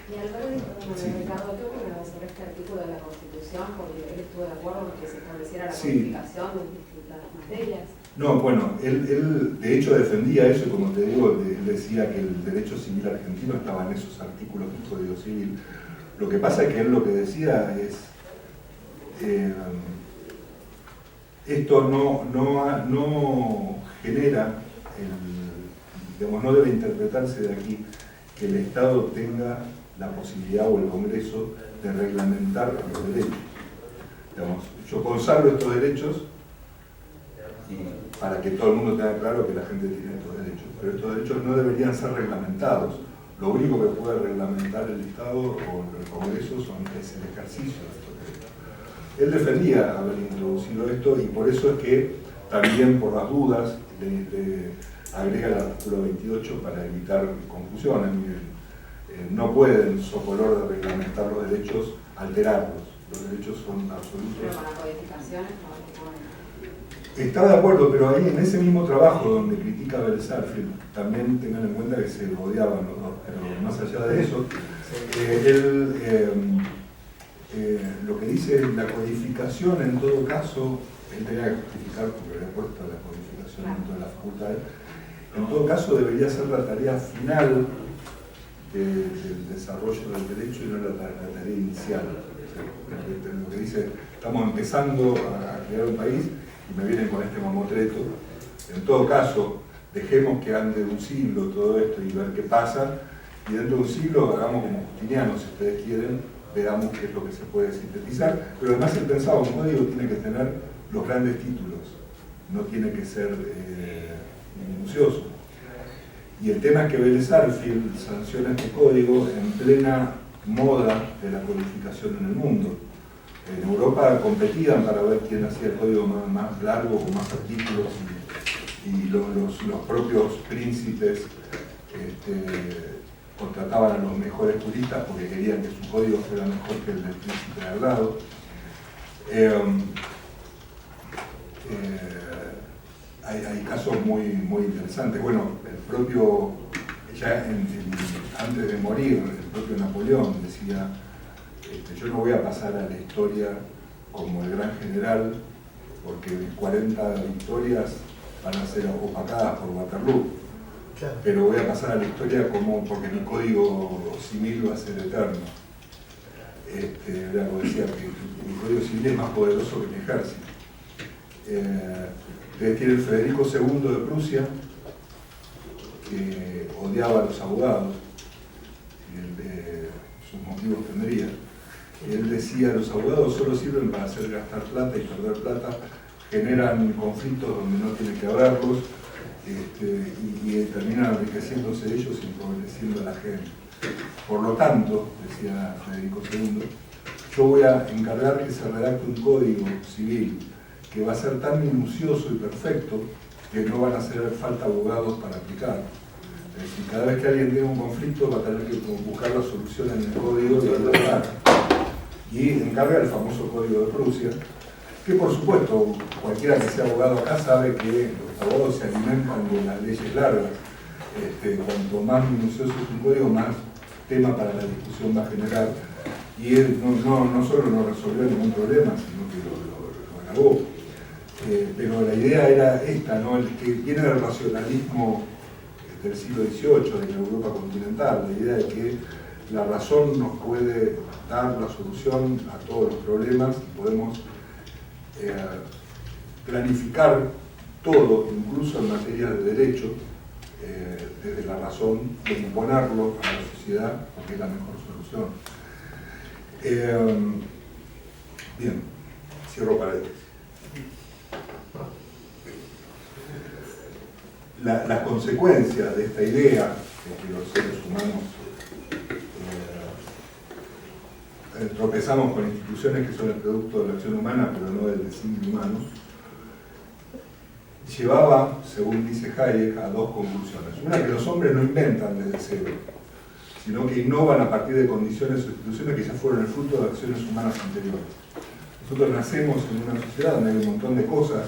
Y Alberto dijo, Ricardo, ¿qué opina sobre este artículo de la Constitución? Porque él estuvo de acuerdo en que se estableciera la codificación de distintas materias. No, bueno, él de hecho defendía eso, y como te digo, él decía que el derecho civil argentino estaba en esos artículos del Código Civil. Lo que pasa es que él lo que decía es, esto no genera, digamos, no debe interpretarse de aquí que el Estado tenga la posibilidad o el Congreso de reglamentar los derechos. Digamos, yo consagro estos derechos y para que todo el mundo tenga claro que la gente tiene estos derechos, pero estos derechos no deberían ser reglamentados. Lo único que puede reglamentar el Estado o el Congreso es el ejercicio de estos derechos. Él defendía haber introducido esto y por eso es que también por las dudas le agrega el artículo 28 para evitar confusiones. No pueden, socolor de reglamentar los derechos, alterarlos. Los derechos son absolutos. Pero con la codificación está de acuerdo, pero ahí en ese mismo trabajo donde critica a Belzarfield, también tengan en cuenta que se odiaban los dos, pero más allá de eso, lo que dice la codificación en todo caso, él tenía que justificar porque había puesto la codificación dentro de la facultad, en todo caso debería ser la tarea final del desarrollo del derecho y no la tarea inicial. Lo que dice, estamos empezando a crear un país y me vienen con este mamotreto. En todo caso, dejemos que ande un siglo todo esto y ver qué pasa, y dentro de un siglo hagamos como Justiniano, si ustedes quieren, veamos qué es lo que se puede sintetizar, pero además él pensaba, un código tiene que tener los grandes títulos, no tiene que ser minucioso. Y el tema es que Belzarfield sanciona este código en plena moda de la codificación en el mundo. En Europa competían para ver quién hacía el código más largo, con más artículos, y los propios príncipes contrataban a los mejores juristas porque querían que su código fuera mejor que el del príncipe de al lado. Hay casos muy interesantes. Bueno, el propio, ya antes de morir, el propio Napoleón decía, yo no voy a pasar a la historia como el gran general, porque 40 victorias van a ser opacadas por Waterloo, pero voy a pasar a la historia porque mi código civil va a ser eterno. Decía que mi código civil es más poderoso que mi ejército. Tiene el Federico II de Prusia, que odiaba a los abogados, sus motivos tendría. Él decía, los abogados solo sirven para hacer gastar plata y perder plata, generan conflictos donde no tiene que haberlos, y terminan enriqueciéndose ellos y empobreciendo a la gente. Por lo tanto, decía Federico II, yo voy a encargar que se redacte un código civil que va a ser tan minucioso y perfecto que no van a hacer falta abogados para aplicarlo. Es decir, cada vez que alguien tenga un conflicto va a tener que buscar la solución en el código y hablar. Y encarga el famoso Código de Prusia, que por supuesto cualquiera que sea abogado acá sabe que los abogados se alimentan de las leyes largas. Cuanto más minucioso es un código, más tema para la discusión va a generar. Y él no solo no resolvió ningún problema, sino que lo agravó. Pero la idea era esta, ¿no? El que viene del racionalismo del siglo XVIII, de la Europa continental, la idea de que la razón nos puede dar la solución a todos los problemas y podemos planificar todo, incluso en materia de derecho, desde la razón, de imponerlo a la sociedad, porque es la mejor solución. Bien, cierro paréntesis. Las consecuencias de esta idea de que los seres humanos tropezamos con instituciones que son el producto de la acción humana, pero no del designio humano, llevaba, según dice Hayek, a dos conclusiones. Una, que los hombres no inventan desde cero, sino que innovan a partir de condiciones o instituciones que ya fueron el fruto de acciones humanas anteriores. Nosotros nacemos en una sociedad donde hay un montón de cosas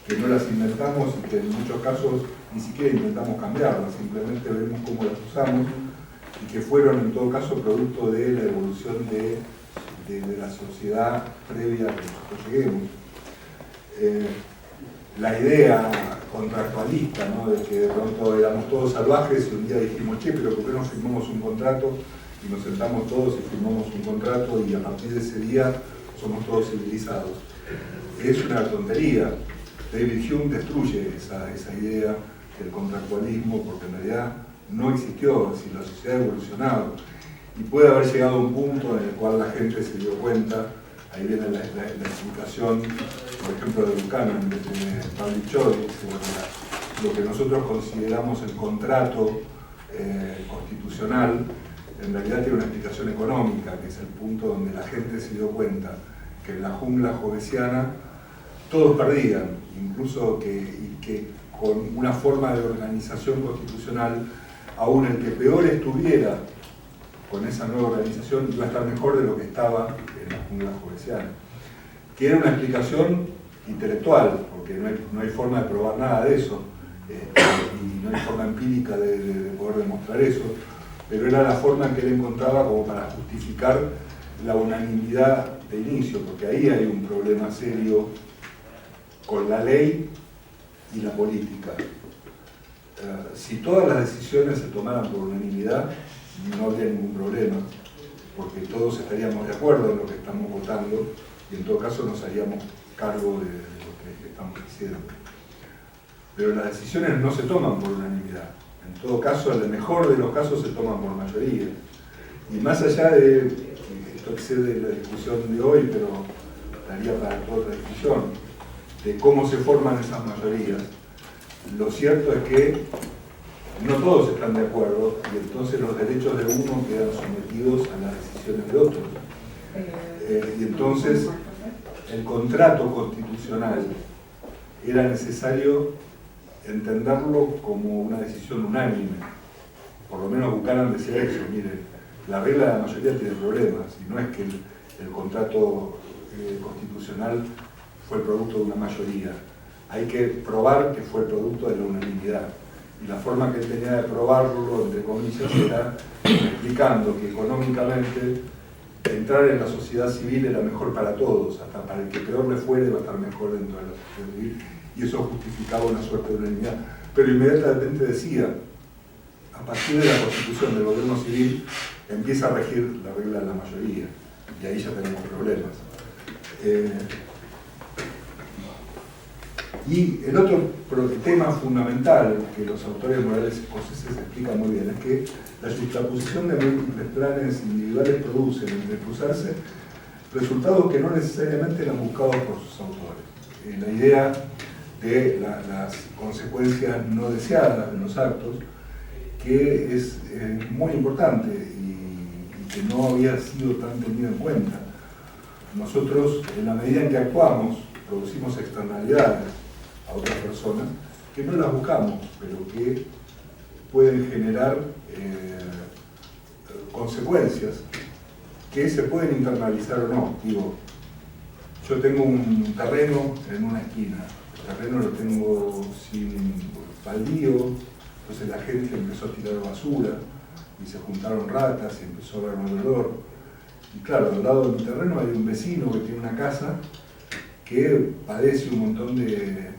que no las inventamos y que en muchos casos ni siquiera intentamos cambiarlas, simplemente vemos cómo las usamos y que fueron en todo caso producto de la evolución de la sociedad previa a que nosotros lleguemos. La idea contractualista, ¿no?, de que de pronto éramos todos salvajes y un día dijimos, che, pero ¿por qué no firmamos un contrato? Y nos sentamos todos y firmamos un contrato y a partir de ese día somos todos civilizados. Es una tontería. David Hume destruye esa idea del contractualismo porque en realidad no existió, es decir, la sociedad ha evolucionado y puede haber llegado a un punto en el cual la gente se dio cuenta. Ahí viene la explicación, por ejemplo, de Buchanan, de Public Choice, lo que nosotros consideramos el contrato constitucional, en realidad tiene una explicación económica, que es el punto donde la gente se dio cuenta que en la jungla jovesiana todos perdían, incluso que con una forma de organización constitucional, aún el que peor estuviera con esa nueva organización iba a estar mejor de lo que estaba en la jungla jovesiana. Que era una explicación intelectual, porque no hay forma de probar nada de eso, y no hay forma empírica de poder demostrar eso, pero era la forma que él encontraba como para justificar la unanimidad de inicio, porque ahí hay un problema serio con la ley y la política. Si todas las decisiones se tomaran por unanimidad, no habría ningún problema, porque todos estaríamos de acuerdo en lo que estamos votando y en todo caso nos haríamos cargo de lo que estamos diciendo. Pero las decisiones no se toman por unanimidad. En todo caso, en el mejor de los casos se toman por mayoría. Y más allá de, esto excede la discusión de hoy, pero daría para toda otra discusión, de cómo se forman esas mayorías, lo cierto es que no todos están de acuerdo y entonces los derechos de uno quedan sometidos a las decisiones de otros. Y entonces el contrato constitucional era necesario entenderlo como una decisión unánime. Por lo menos Buchanan decía eso, mire, la regla de la mayoría tiene problemas y no es que el contrato constitucional fue el producto de una mayoría. Hay que probar que fue el producto de la unanimidad. Y la forma que él tenía de probarlo, entre comillas, era explicando que económicamente entrar en la sociedad civil era mejor para todos, hasta para el que peor le fuere va a estar mejor dentro de la sociedad civil, y eso justificaba una suerte de unanimidad. Pero inmediatamente decía, a partir de la constitución del gobierno civil empieza a regir la regla de la mayoría, y ahí ya tenemos problemas. Y el otro tema fundamental que los autores morales escoceses explican muy bien es que la juxtaposición de múltiples planes individuales produce, entre cruzarse, resultados que no necesariamente eran buscados por sus autores. La idea de las consecuencias no deseadas de los actos, que es muy importante y que no había sido tan tenido en cuenta. Nosotros, en la medida en que actuamos, producimos externalidades a otras personas que no las buscamos, pero que pueden generar consecuencias que se pueden internalizar o no. Digo, yo tengo un terreno en una esquina, el terreno lo tengo sin baldío, entonces la gente empezó a tirar basura y se juntaron ratas y empezó a haber mal olor. Y claro, al lado de mi terreno hay un vecino que tiene una casa que padece un montón de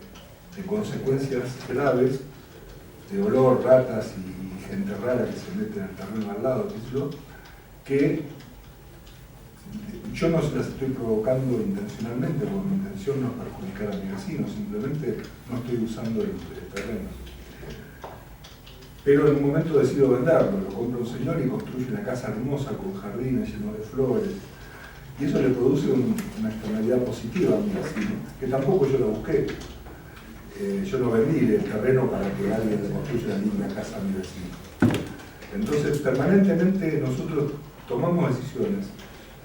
consecuencias graves, de olor, ratas y gente rara que se mete en el terreno al lado, que yo no se las estoy provocando intencionalmente, porque mi intención no es perjudicar a mi vecino, simplemente no estoy usando el terreno. Pero en un momento decido venderlo, lo compra un señor y construye una casa hermosa con jardines llenos de flores, y eso le produce una externalidad positiva a mi vecino, que tampoco yo la busqué. Yo no vendí el terreno para que alguien le construya una linda casa a mi vecino. Entonces, permanentemente nosotros tomamos decisiones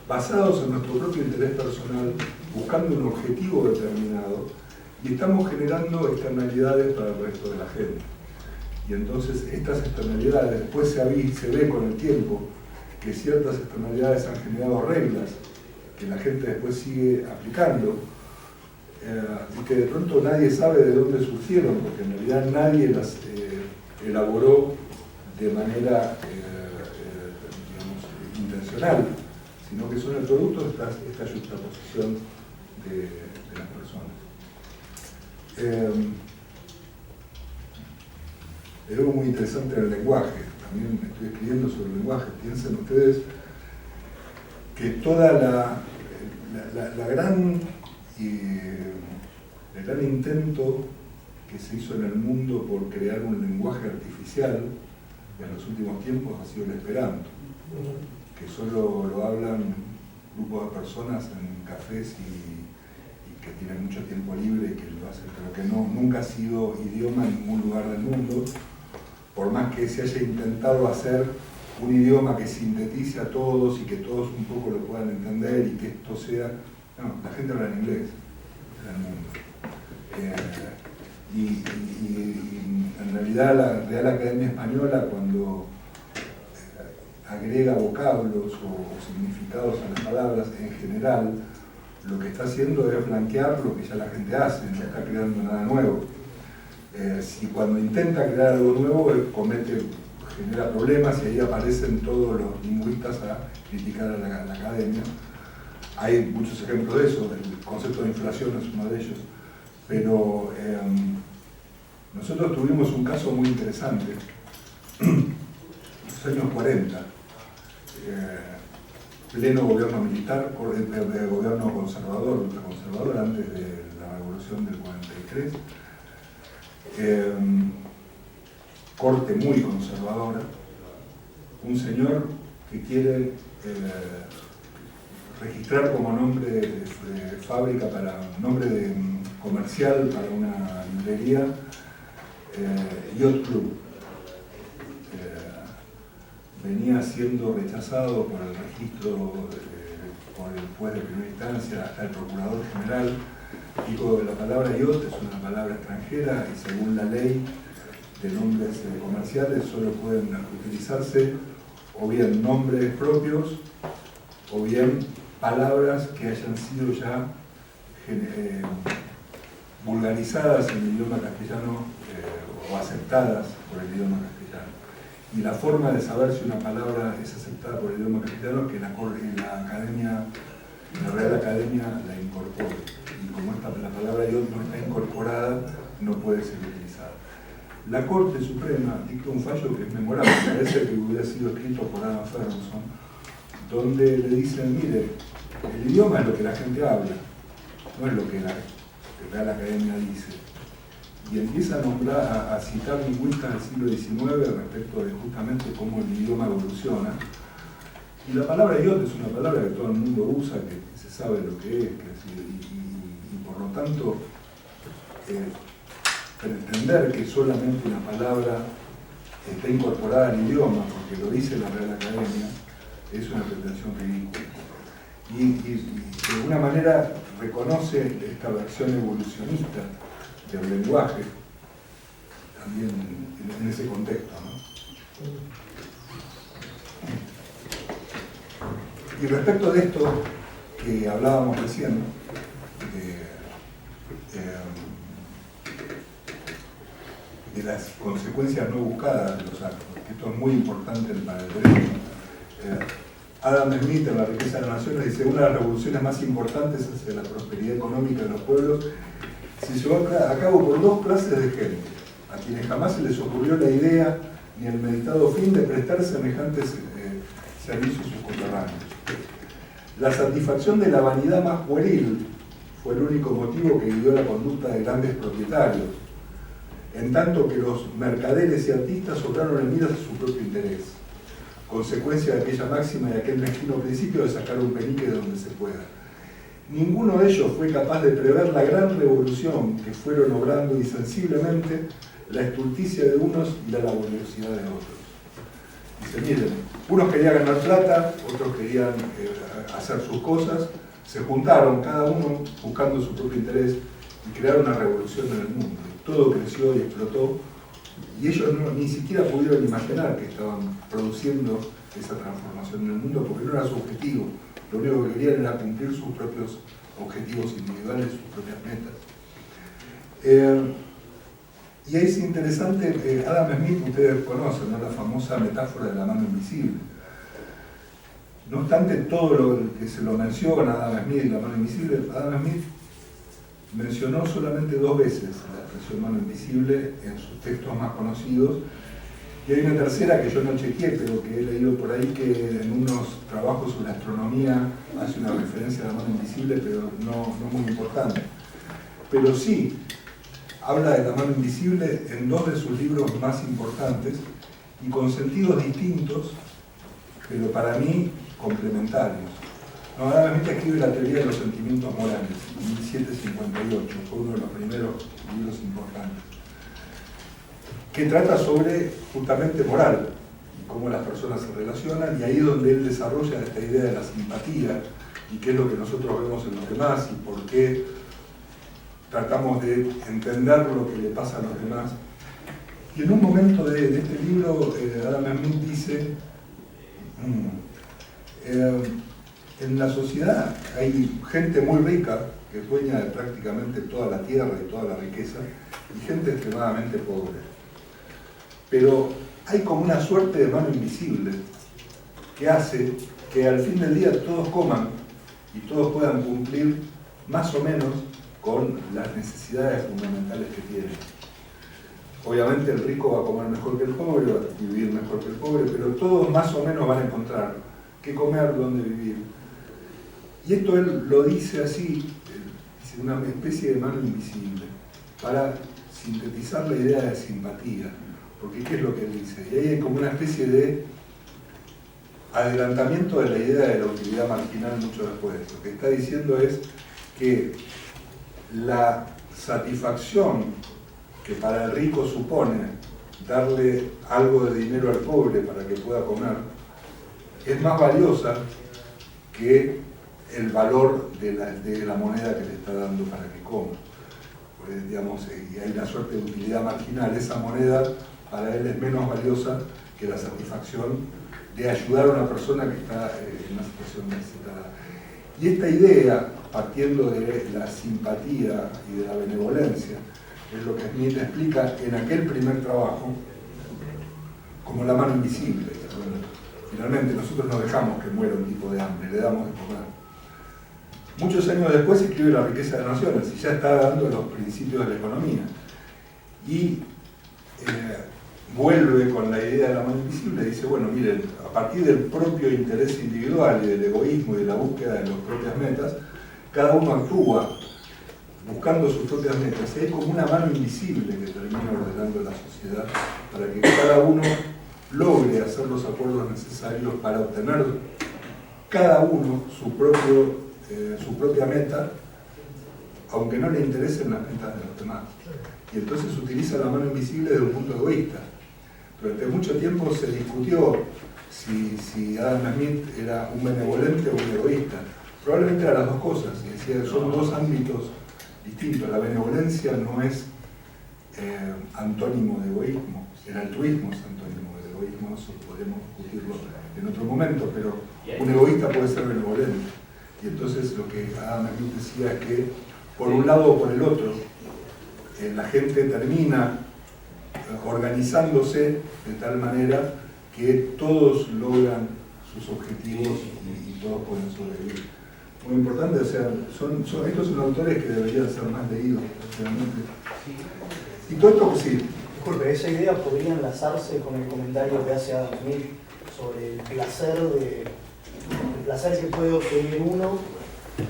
basados en nuestro propio interés personal, buscando un objetivo determinado, y estamos generando externalidades para el resto de la gente. Y entonces estas externalidades, después se ve con el tiempo que ciertas externalidades han generado reglas que la gente después sigue aplicando, y que de pronto nadie sabe de dónde surgieron, porque en realidad nadie las elaboró de manera intencional, sino que son el producto de esta juxtaposición de las personas. Hay algo muy interesante en el lenguaje, también estoy escribiendo sobre el lenguaje. Piensen ustedes que toda el gran intento que se hizo en el mundo por crear un lenguaje artificial en los últimos tiempos ha sido el Esperanto, que solo lo hablan grupos de personas en cafés y que tienen mucho tiempo libre y que lo hacen, pero que nunca ha sido idioma en ningún lugar del mundo, por más que se haya intentado hacer un idioma que sintetice a todos y que todos un poco lo puedan entender y que esto sea... No, la gente habla en inglés en el mundo. Y en realidad la Real Academia Española, cuando agrega vocablos o significados a las palabras en general, lo que está haciendo es blanquear lo que ya la gente hace, no está creando nada nuevo. Si cuando intenta crear algo nuevo genera problemas y ahí aparecen todos los lingüistas a criticar a la academia. Hay muchos ejemplos de eso, el concepto de inflación es uno de ellos, pero nosotros tuvimos un caso muy interesante en los años 40, pleno gobierno militar, gobierno conservador, ultraconservador, antes de la revolución del 43, corte muy conservadora, un señor que quiere registrar como nombre de fábrica, nombre comercial para una librería, Yacht Club. Venía siendo rechazado por el registro, por el juez de primera instancia, hasta el procurador general. Dijo que la palabra yacht es una palabra extranjera y según la ley de nombres comerciales solo pueden utilizarse o bien nombres propios o bien palabras que hayan sido ya vulgarizadas en el idioma castellano o aceptadas por el idioma castellano. Y la forma de saber si una palabra es aceptada por el idioma castellano es que la Real Academia la incorpore. Y como la palabra yacht no está incorporada, no puede ser utilizada. La Corte Suprema dictó un fallo que es memorable, parece que hubiera sido escrito por Adam Ferguson, donde le dicen, mire, el idioma es lo que la gente habla, no es lo que la Real Academia dice. Y empieza a citar lingüistas del siglo XIX respecto de justamente cómo el idioma evoluciona. Y la palabra yacht es una palabra que todo el mundo usa, que se sabe lo que es, y por lo tanto, pretender que solamente una palabra está incorporada al idioma, porque lo dice la Real Academia, es una pretensión ridícula. Y de alguna manera reconoce esta versión evolucionista del lenguaje, también en ese contexto, ¿no? Y respecto de esto que hablábamos recién, de las consecuencias no buscadas de los actos, que esto es muy importante para el derecho. Adam Smith en La riqueza de las naciones dice: una de las revoluciones más importantes hacia la prosperidad económica de los pueblos se llevó a cabo por dos clases de gente, a quienes jamás se les ocurrió la idea ni el meditado fin de prestar semejantes servicios a sus coterráneos. La satisfacción de la vanidad más pueril fue el único motivo que guió la conducta de grandes propietarios, en tanto que los mercaderes y artistas obraron en miras a su propio interés, consecuencia de aquella máxima y aquel mezquino principio de sacar un penique de donde se pueda. Ninguno de ellos fue capaz de prever la gran revolución que fueron obrando insensiblemente la estulticia de unos y la laboriosidad de otros. Dice, miren, unos querían ganar plata, otros querían hacer sus cosas, se juntaron cada uno buscando su propio interés y crearon una revolución en el mundo. Todo creció y explotó, y ellos ni siquiera pudieron imaginar que estaban produciendo esa transformación en el mundo, porque no era su objetivo. Lo único que querían era cumplir sus propios objetivos individuales, sus propias metas. Y es interesante, Adam Smith, ustedes conocen, ¿no?, la famosa metáfora de la mano invisible. No obstante, todo lo que se lo menciona Adam Smith, la mano invisible, Adam Smith mencionó solamente 2 veces la expresión mano invisible en sus textos más conocidos, y hay una tercera que yo no chequeé, pero que he leído por ahí, que en unos trabajos sobre astronomía hace una referencia a la mano invisible, pero no muy importante. Pero sí, habla de la mano invisible en 2 de sus libros más importantes, y con sentidos distintos, pero para mí complementarios. No, Adam Smith escribe La teoría de los sentimientos morales, en 1758, fue uno de los primeros libros importantes, que trata sobre justamente moral y cómo las personas se relacionan, y ahí es donde él desarrolla esta idea de la simpatía y qué es lo que nosotros vemos en los demás y por qué tratamos de entender lo que le pasa a los demás. Y en un momento de este libro, Adam Smith dice, en la sociedad hay gente muy rica que es dueña de prácticamente toda la tierra y toda la riqueza, y gente extremadamente pobre. Pero hay como una suerte de mano invisible que hace que al fin del día todos coman y todos puedan cumplir más o menos con las necesidades fundamentales que tienen. Obviamente el rico va a comer mejor que el pobre, va a vivir mejor que el pobre, pero todos más o menos van a encontrar qué comer, dónde vivir. Y esto él lo dice así, dice una especie de mano invisible, para sintetizar la idea de simpatía. Porque ¿qué es lo que él dice? Y ahí hay como una especie de adelantamiento de la idea de la utilidad marginal mucho después. Lo que está diciendo es que la satisfacción que para el rico supone darle algo de dinero al pobre para que pueda comer, es más valiosa que el valor de la moneda que le está dando para que coma. Pues, digamos, y hay una suerte de utilidad marginal. Esa moneda para él es menos valiosa que la satisfacción de ayudar a una persona que está en una situación necesitada. Y esta idea, partiendo de la simpatía y de la benevolencia, es lo que Smith explica en aquel primer trabajo como la mano invisible. Finalmente nosotros no dejamos que muera un tipo de hambre, le damos de comer. Muchos años después escribe La riqueza de las naciones y ya está dando los principios de la economía. Y vuelve con la idea de la mano invisible y dice, bueno, miren, a partir del propio interés individual y del egoísmo y de la búsqueda de las propias metas, cada uno actúa buscando sus propias metas. Y hay como una mano invisible que termina ordenando la sociedad para que cada uno logre hacer los acuerdos necesarios para obtener cada uno su propia meta, aunque no le interesen las metas de los demás. Y entonces utiliza la mano invisible desde un punto egoísta. Durante mucho tiempo se discutió si Adam Smith era un benevolente o un egoísta. Probablemente eran las dos cosas, y decía que son 2 ámbitos distintos. La benevolencia no es antónimo de egoísmo, el altruismo es antónimo del egoísmo, eso podemos discutirlo en otro momento, pero un egoísta puede ser benevolente. Y entonces lo que Adam Smith decía es que por un lado o por el otro, la gente termina organizándose de tal manera que todos logran sus objetivos y todos pueden sobrevivir. Muy importante, o sea, estos son autores que deberían ser más leídos, realmente. Y todo esto, sí. Disculpe, esa idea podría enlazarse con el comentario que hace Adam Smith sobre el placer que puede obtener uno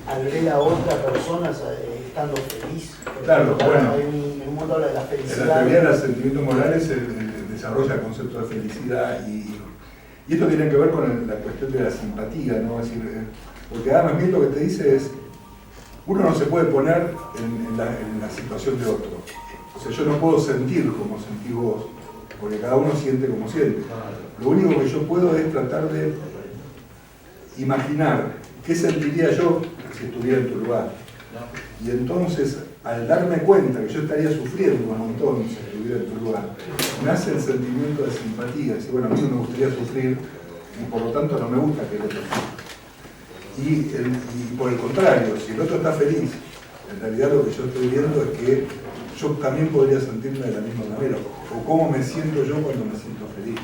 al ver a otra persona estando feliz. Claro, bueno. En un momento habla de la felicidad. En la teoría de los sentimientos morales se desarrolla el concepto de felicidad y esto tiene que ver con la cuestión de la simpatía, ¿no? Es decir, porque Adam Smith lo que te dice es, uno no se puede poner en la situación de otro. O sea, yo no puedo sentir como sentís vos, porque cada uno siente como siente. Lo único que yo puedo es tratar de imaginar qué sentiría yo si estuviera en tu lugar. Y entonces, al darme cuenta que yo estaría sufriendo un montón si estuviera en tu lugar, me hace el sentimiento de simpatía. Decir, bueno, a mí no me gustaría sufrir y por lo tanto no me gusta que el otro sufra. Y por el contrario, si el otro está feliz, en realidad lo que yo estoy viendo es que yo también podría sentirme de la misma manera, o cómo me siento yo cuando me siento feliz.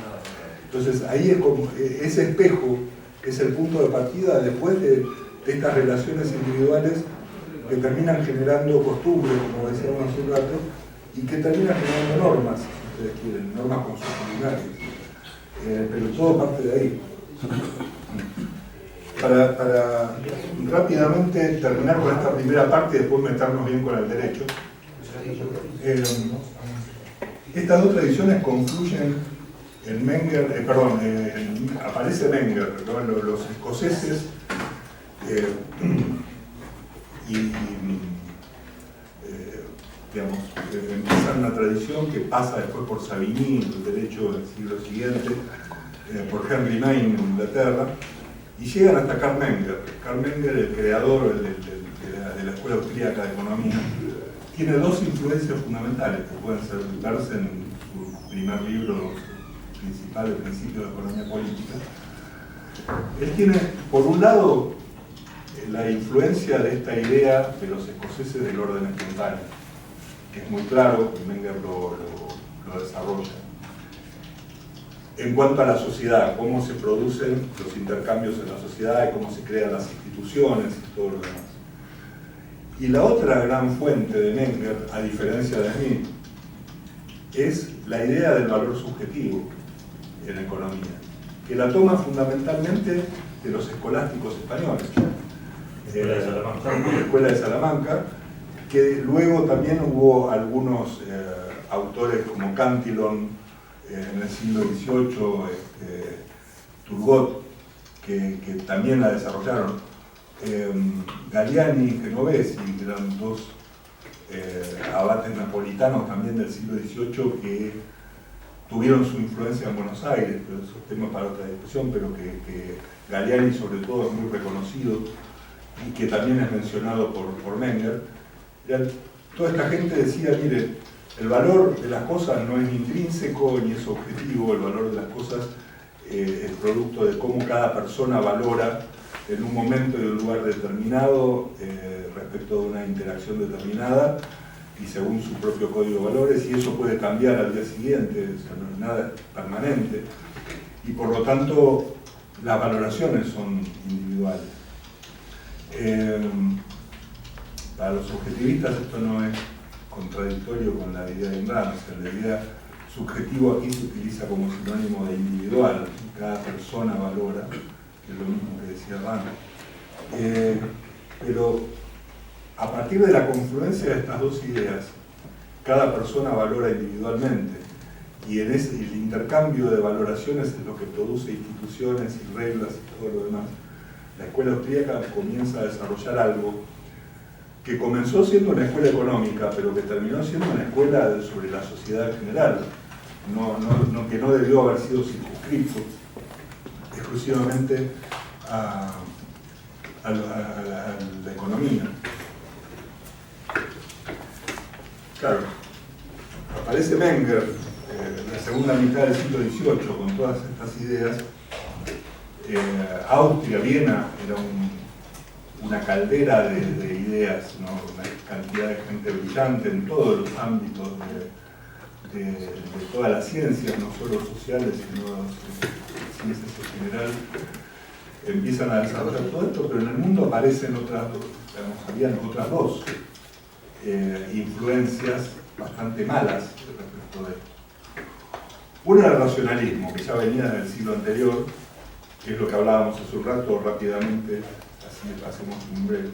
Entonces ahí es como ese espejo es el punto de partida después de estas relaciones individuales que terminan generando costumbres, como decíamos hace un rato, y que terminan generando normas, si ustedes quieren, normas consuetudinarias. Pero todo parte de ahí. Para rápidamente terminar con esta primera parte y después meternos bien con el derecho, estas dos tradiciones confluyen en Menger, aparece Menger, ¿no? Los escoceses empiezan una tradición que pasa después por Savigny, el derecho del siglo siguiente, por Henry Maine en Inglaterra, y llegan hasta Carl Menger. Carl Menger, el creador de la Escuela Austríaca de Economía, tiene dos influencias fundamentales que pueden verse en su primer libro principal, El principio de economía política. Él tiene, por un lado, la influencia de esta idea de los escoceses del orden espontáneo, que es muy claro, y Menger lo desarrolla. En cuanto a la sociedad, cómo se producen los intercambios en la sociedad y cómo se crean las instituciones y todo lo demás. Y la otra gran fuente de Menger, a diferencia de Smith, es la idea del valor subjetivo en economía, que la toma fundamentalmente de los escolásticos españoles. La Escuela de Salamanca, que luego también hubo algunos autores como Cantillon en el siglo XVIII, Turgot, que también la desarrollaron. Galliani y Genovesi, que eran dos abates napolitanos también del siglo XVIII que tuvieron su influencia en Buenos Aires, pero eso es tema para otra discusión, pero que Galliani sobre todo es muy reconocido y que también es mencionado por Menger. Toda esta gente decía, mire, el valor de las cosas no es intrínseco ni es objetivo, el valor de las cosas es producto de cómo cada persona valora en un momento y un lugar determinado respecto de una interacción determinada y según su propio código de valores, y eso puede cambiar al día siguiente, o sea, no es nada permanente, y por lo tanto las valoraciones son individuales. Para los subjetivistas esto no es contradictorio con la idea de Gramsci. La idea subjetivo aquí se utiliza como sinónimo de individual, cada persona valora, que es lo mismo que decía Rand. Pero a partir de la confluencia de estas dos ideas, cada persona valora individualmente, y en el intercambio de valoraciones es lo que produce instituciones y reglas y todo lo demás. La escuela austríaca comienza a desarrollar algo que comenzó siendo una escuela económica, pero que terminó siendo una escuela sobre la sociedad en general, que no debió haber sido circunscrito exclusivamente a la economía. Claro, aparece Menger en la segunda mitad del siglo XVIII con todas estas ideas. Austria, Viena, era una caldera de ideas, ¿no? Una cantidad de gente brillante en todos los ámbitos de todas las ciencias, no solo sociales, sino ciencias en general, empiezan a desarrollar todo esto, pero en el mundo aparecen habían otras dos influencias bastante malas respecto de esto. Una era el racionalismo, que ya venía del siglo anterior, que es lo que hablábamos hace un rato rápidamente, así hacemos un breve.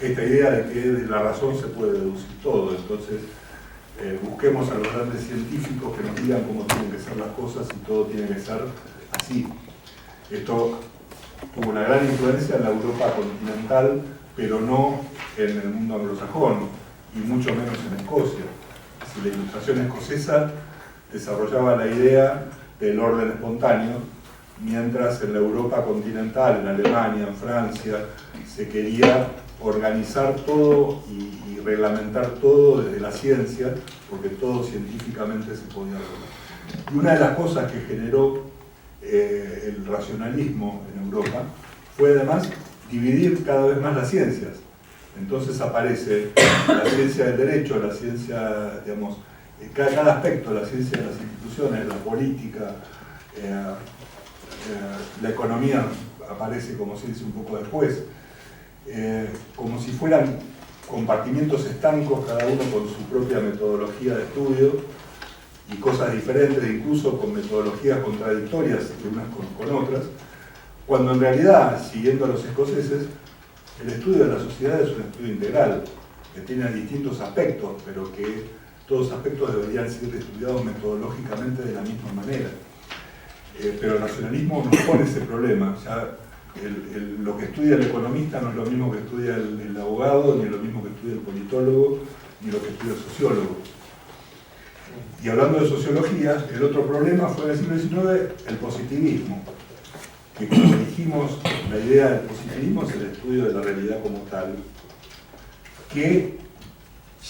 Esta idea de que de la razón se puede deducir todo, entonces busquemos a los grandes científicos que nos digan cómo tienen que ser las cosas y todo tiene que ser así. Esto tuvo una gran influencia en la Europa continental, pero no en el mundo anglosajón, y mucho menos en Escocia. Si la Ilustración escocesa desarrollaba la idea del orden espontáneo, mientras en la Europa continental, en Alemania, en Francia, se quería organizar todo y reglamentar todo desde la ciencia, porque todo científicamente se podía lograr. Y una de las cosas que generó el racionalismo en Europa fue además dividir cada vez más las ciencias. Entonces aparece la ciencia del derecho, la ciencia, digamos, cada aspecto de la ciencia de las instituciones, la política, la economía aparece, como se dice, un poco después, como si fueran compartimientos estancos, cada uno con su propia metodología de estudio y cosas diferentes, incluso con metodologías contradictorias unas con otras, cuando en realidad, siguiendo a los escoceses, el estudio de la sociedad es un estudio integral, que tiene distintos aspectos, pero que todos los aspectos deberían ser estudiados metodológicamente de la misma manera. Pero el nacionalismo nos pone ese problema. Ya lo que estudia el economista no es lo mismo que estudia el abogado, ni es lo mismo que estudia el politólogo, ni lo que estudia el sociólogo. Y hablando de sociología, el otro problema fue en el siglo XIX el positivismo, que como dijimos, la idea del positivismo es el estudio de la realidad como tal, que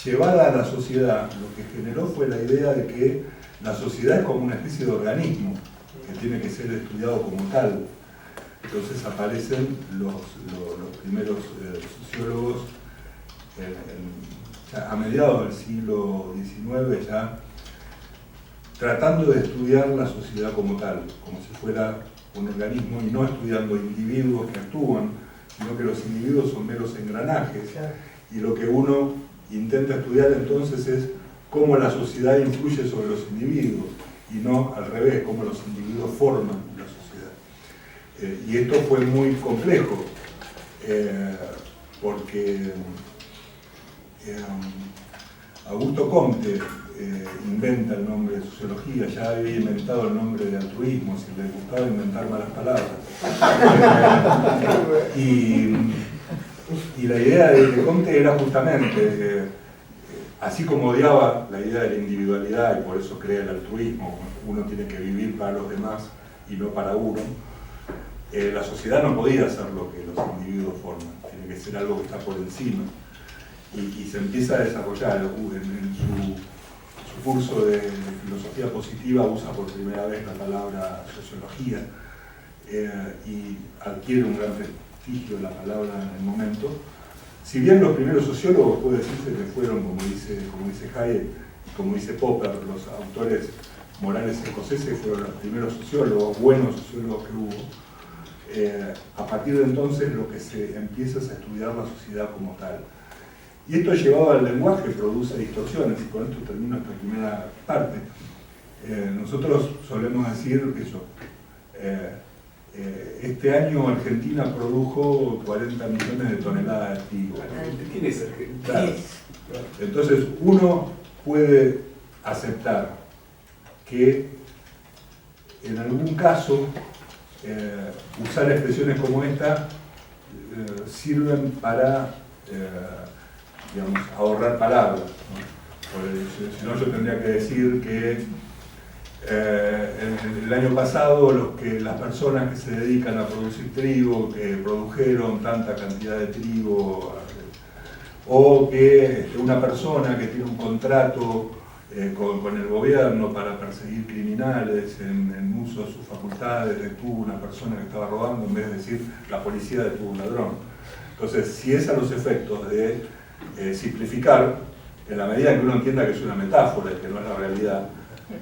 llevada a la sociedad, lo que generó fue la idea de que la sociedad es como una especie de organismo que tiene que ser estudiado como tal. Entonces aparecen los primeros sociólogos ya a mediados del siglo XIX, ya tratando de estudiar la sociedad como tal, como si fuera un organismo, y no estudiando individuos que actúan, sino que los individuos son meros engranajes, y lo que uno intenta estudiar entonces es cómo la sociedad influye sobre los individuos, y no al revés, cómo los individuos forman la sociedad. Y esto fue muy complejo, porque Augusto Comte inventa el nombre de sociología, ya había inventado el nombre de altruismo, si le gustaba inventar malas palabras. Y la idea de Comte era justamente, así como odiaba la idea de la individualidad y por eso crea el altruismo, uno tiene que vivir para los demás y no para uno, la sociedad no podía ser lo que los individuos forman, tiene que ser algo que está por encima. Y se empieza a desarrollar en su curso de filosofía positiva, usa por primera vez la palabra sociología y adquiere un gran prestigio la palabra en el momento. Si bien los primeros sociólogos puede decirse que fueron, como dice Hayek, como dice Popper, los autores morales escoceses fueron los primeros sociólogos, buenos sociólogos que hubo, a partir de entonces lo que se empieza es a estudiar la sociedad como tal. Y esto llevado al lenguaje produce distorsiones, y con esto termino esta primera parte. Nosotros solemos decir que este año Argentina produjo 40 millones de toneladas de trigo. ¿Quién es Argentina? Claro. Entonces uno puede aceptar que en algún caso usar expresiones como esta sirven para digamos, ahorrar palabras, ¿no? Si no, yo tendría que decir que el año pasado las personas que se dedican a producir trigo, que produjeron tanta cantidad de trigo, o que una persona que tiene un contrato con el gobierno para perseguir criminales en uso de sus facultades, detuvo una persona que estaba robando, en vez de decir la policía detuvo un ladrón. Entonces, si es a los efectos de simplificar, en la medida que uno entienda que es una metáfora y que no es la realidad,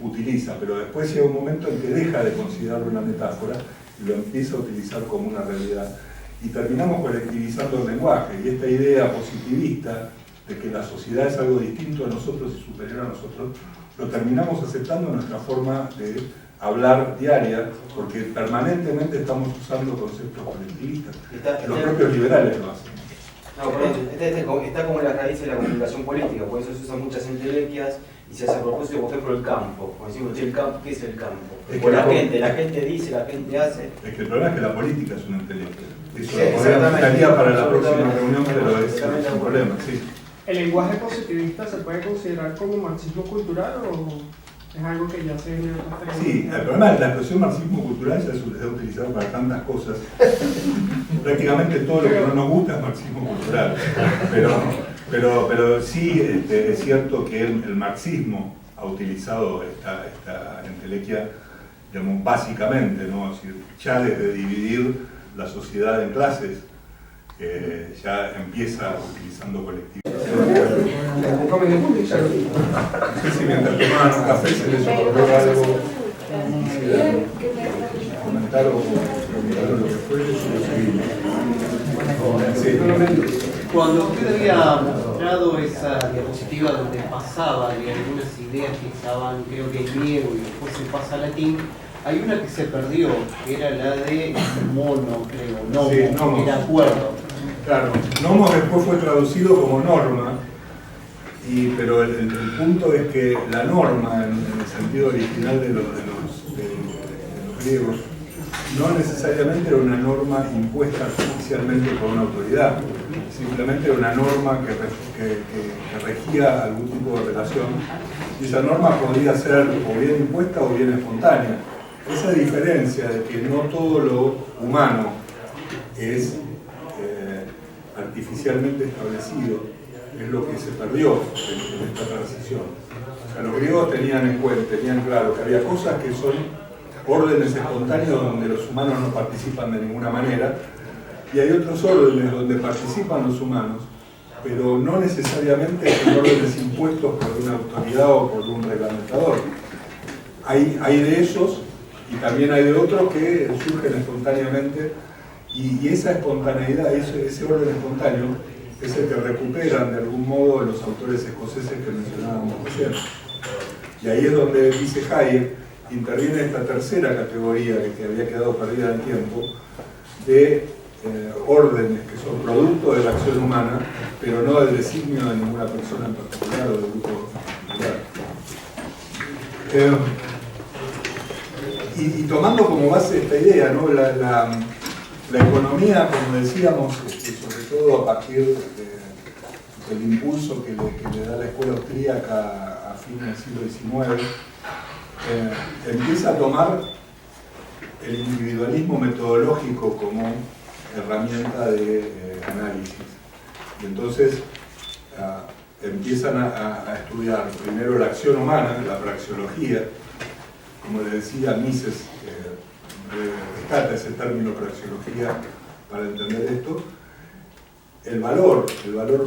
utiliza, pero después llega un momento en que deja de considerarlo una metáfora y lo empieza a utilizar como una realidad. Y terminamos colectivizando el lenguaje, y esta idea positivista de que la sociedad es algo distinto a nosotros y superior a nosotros, lo terminamos aceptando en nuestra forma de hablar diaria, porque permanentemente estamos usando conceptos colectivistas. Los propios liberales lo hacen. No, perdón, está como en la raíz de la comunicación política, por eso se usan muchas entelequias y se hace a propósito, por ejemplo, el campo. Como decimos, el campo, ¿qué es el campo? Pues la gente dice, la gente hace. Es que el problema es que la política es una entelequia. Eso Sí, lo podríamos para la próxima reunión, pero es un problema, sí. ¿El lenguaje positivista se puede considerar como marxismo cultural o es algo que ya se viene a Sí, el problema es que la expresión marxismo cultural ya se ha utilizado para tantas cosas. Prácticamente todo lo que no nos gusta es marxismo cultural. Pero sí es cierto que el marxismo ha utilizado esta entelequia, digamos, básicamente, ¿no? Es decir, ya desde dividir la sociedad en clases, ya empieza utilizando colectivos. No sé si mientras tomaban un café se les ocurrió algo. comentar o preguntar lo que fuere, yo seguimos. Sí. Cuando usted había mostrado esa diapositiva donde pasaba de algunas ideas que estaban, creo que en griego y después se pasa a latín, hay una que se perdió, que era la de mono, creo, no, sí, que era acuerdo. Claro, nomos después fue traducido como norma, pero el punto es que la norma, en el sentido original de los griegos, no necesariamente era una norma impuesta artificialmente por una autoridad, simplemente era una norma que regía algún tipo de relación, y esa norma podría ser o bien impuesta o bien espontánea. Esa diferencia de que no todo lo humano es artificialmente establecido es lo que se perdió en esta transición. O sea, los griegos tenían claro que había cosas que son órdenes espontáneos donde los humanos no participan de ninguna manera, y hay otros órdenes donde participan los humanos, pero no necesariamente son órdenes impuestos por una autoridad o por un reglamentador. Hay de esos y también hay de otros que surgen espontáneamente, y esa espontaneidad, ese orden espontáneo, es el que recuperan de algún modo los autores escoceses que mencionábamos recién. Y ahí es donde dice Hayek, interviene esta tercera categoría que había quedado perdida en el tiempo, de órdenes que son producto de la acción humana, pero no del designio de ninguna persona en particular o del grupo particular. Y tomando como base esta idea, ¿no? La economía, como decíamos, sobre todo a partir del impulso que le da la escuela austríaca a fines del siglo XIX, empieza a tomar el individualismo metodológico como herramienta de análisis. Y entonces empiezan a estudiar primero la acción humana, la praxeología. Como le decía, Mises rescata ese término praxeología para entender esto. El valor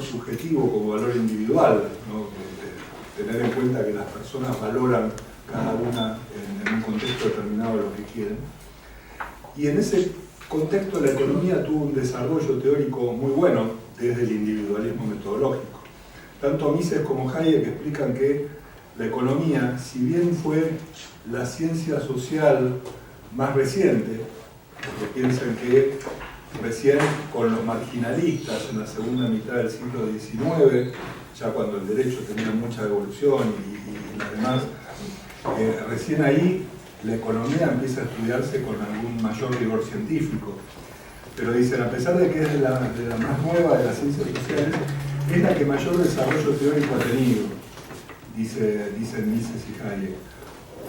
subjetivo como valor individual, ¿no? Tener en cuenta que las personas valoran cada una en un contexto determinado lo que quieren. Y en ese contexto la economía tuvo un desarrollo teórico muy bueno desde el individualismo metodológico. Tanto Mises como Hayek explican que la economía, si bien fue la ciencia social más reciente, porque piensan que recién con los marginalistas en la segunda mitad del siglo XIX, ya cuando el derecho tenía mucha evolución y además, recién ahí la economía empieza a estudiarse con algún mayor rigor científico. Pero dicen, a pesar de que es de la más nueva de las ciencias sociales, es la que mayor desarrollo teórico ha tenido, dicen Mises y Hayek.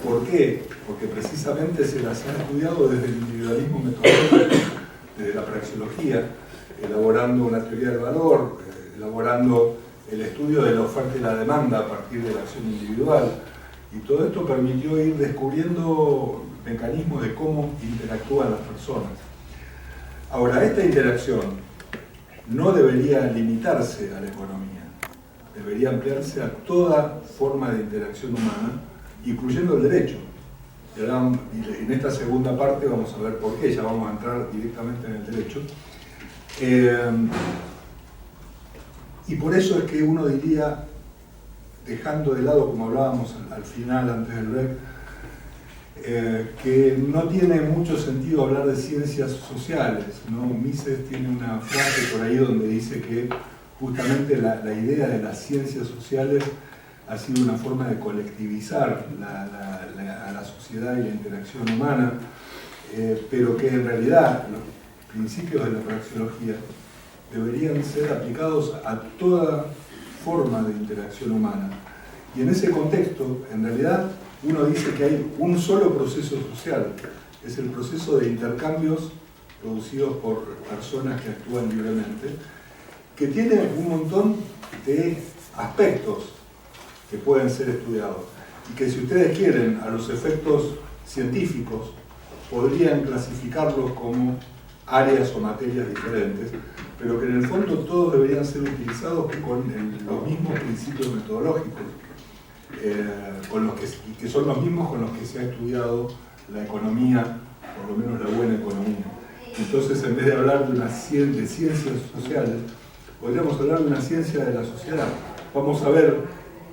¿Por qué? Porque precisamente se las ha estudiado desde el individualismo metodológico, desde la praxeología, elaborando una teoría del valor, elaborando el estudio de la oferta y la demanda a partir de la acción individual. Y todo esto permitió ir descubriendo mecanismos de cómo interactúan las personas. Ahora, esta interacción no debería limitarse a la economía, debería ampliarse a toda forma de interacción humana, incluyendo el derecho. Y en esta segunda parte vamos a ver por qué, ya vamos a entrar directamente en el derecho. Y por eso es que uno diría, dejando de lado, como hablábamos al final, antes del break, que no tiene mucho sentido hablar de ciencias sociales, ¿no? Mises tiene una frase por ahí donde dice que justamente la idea de las ciencias sociales ha sido una forma de colectivizar a la sociedad y la interacción humana, pero que en realidad los principios de la praxeología deberían ser aplicados a toda forma de interacción humana. Y en ese contexto, en realidad, uno dice que hay un solo proceso social, es el proceso de intercambios producidos por personas que actúan libremente, que tiene un montón de aspectos que pueden ser estudiados y que, si ustedes quieren, a los efectos científicos podrían clasificarlos como áreas o materias diferentes, pero que en el fondo todos deberían ser utilizados con los mismos principios metodológicos, que son los mismos con los que se ha estudiado la economía por lo menos la buena economía. Entonces, en vez de hablar de ciencias sociales, podríamos hablar de una ciencia de la sociedad. Vamos a ver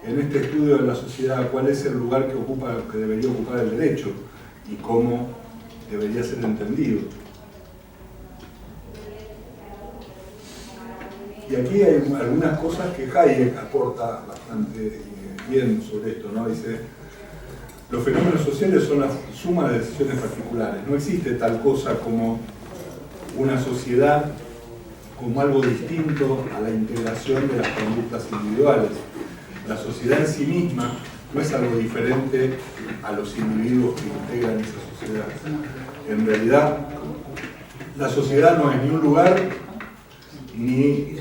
en este estudio de la sociedad cuál es el lugar que debería ocupar el derecho y cómo debería ser entendido. Y aquí hay algunas cosas que Hayek aporta bastante bien sobre esto, ¿no? Dice, los fenómenos sociales son la suma de decisiones particulares. No existe tal cosa como una sociedad como algo distinto a la integración de las conductas individuales. La sociedad en sí misma no es algo diferente a los individuos que integran esa sociedad. En realidad, la sociedad no es ni un lugar, ni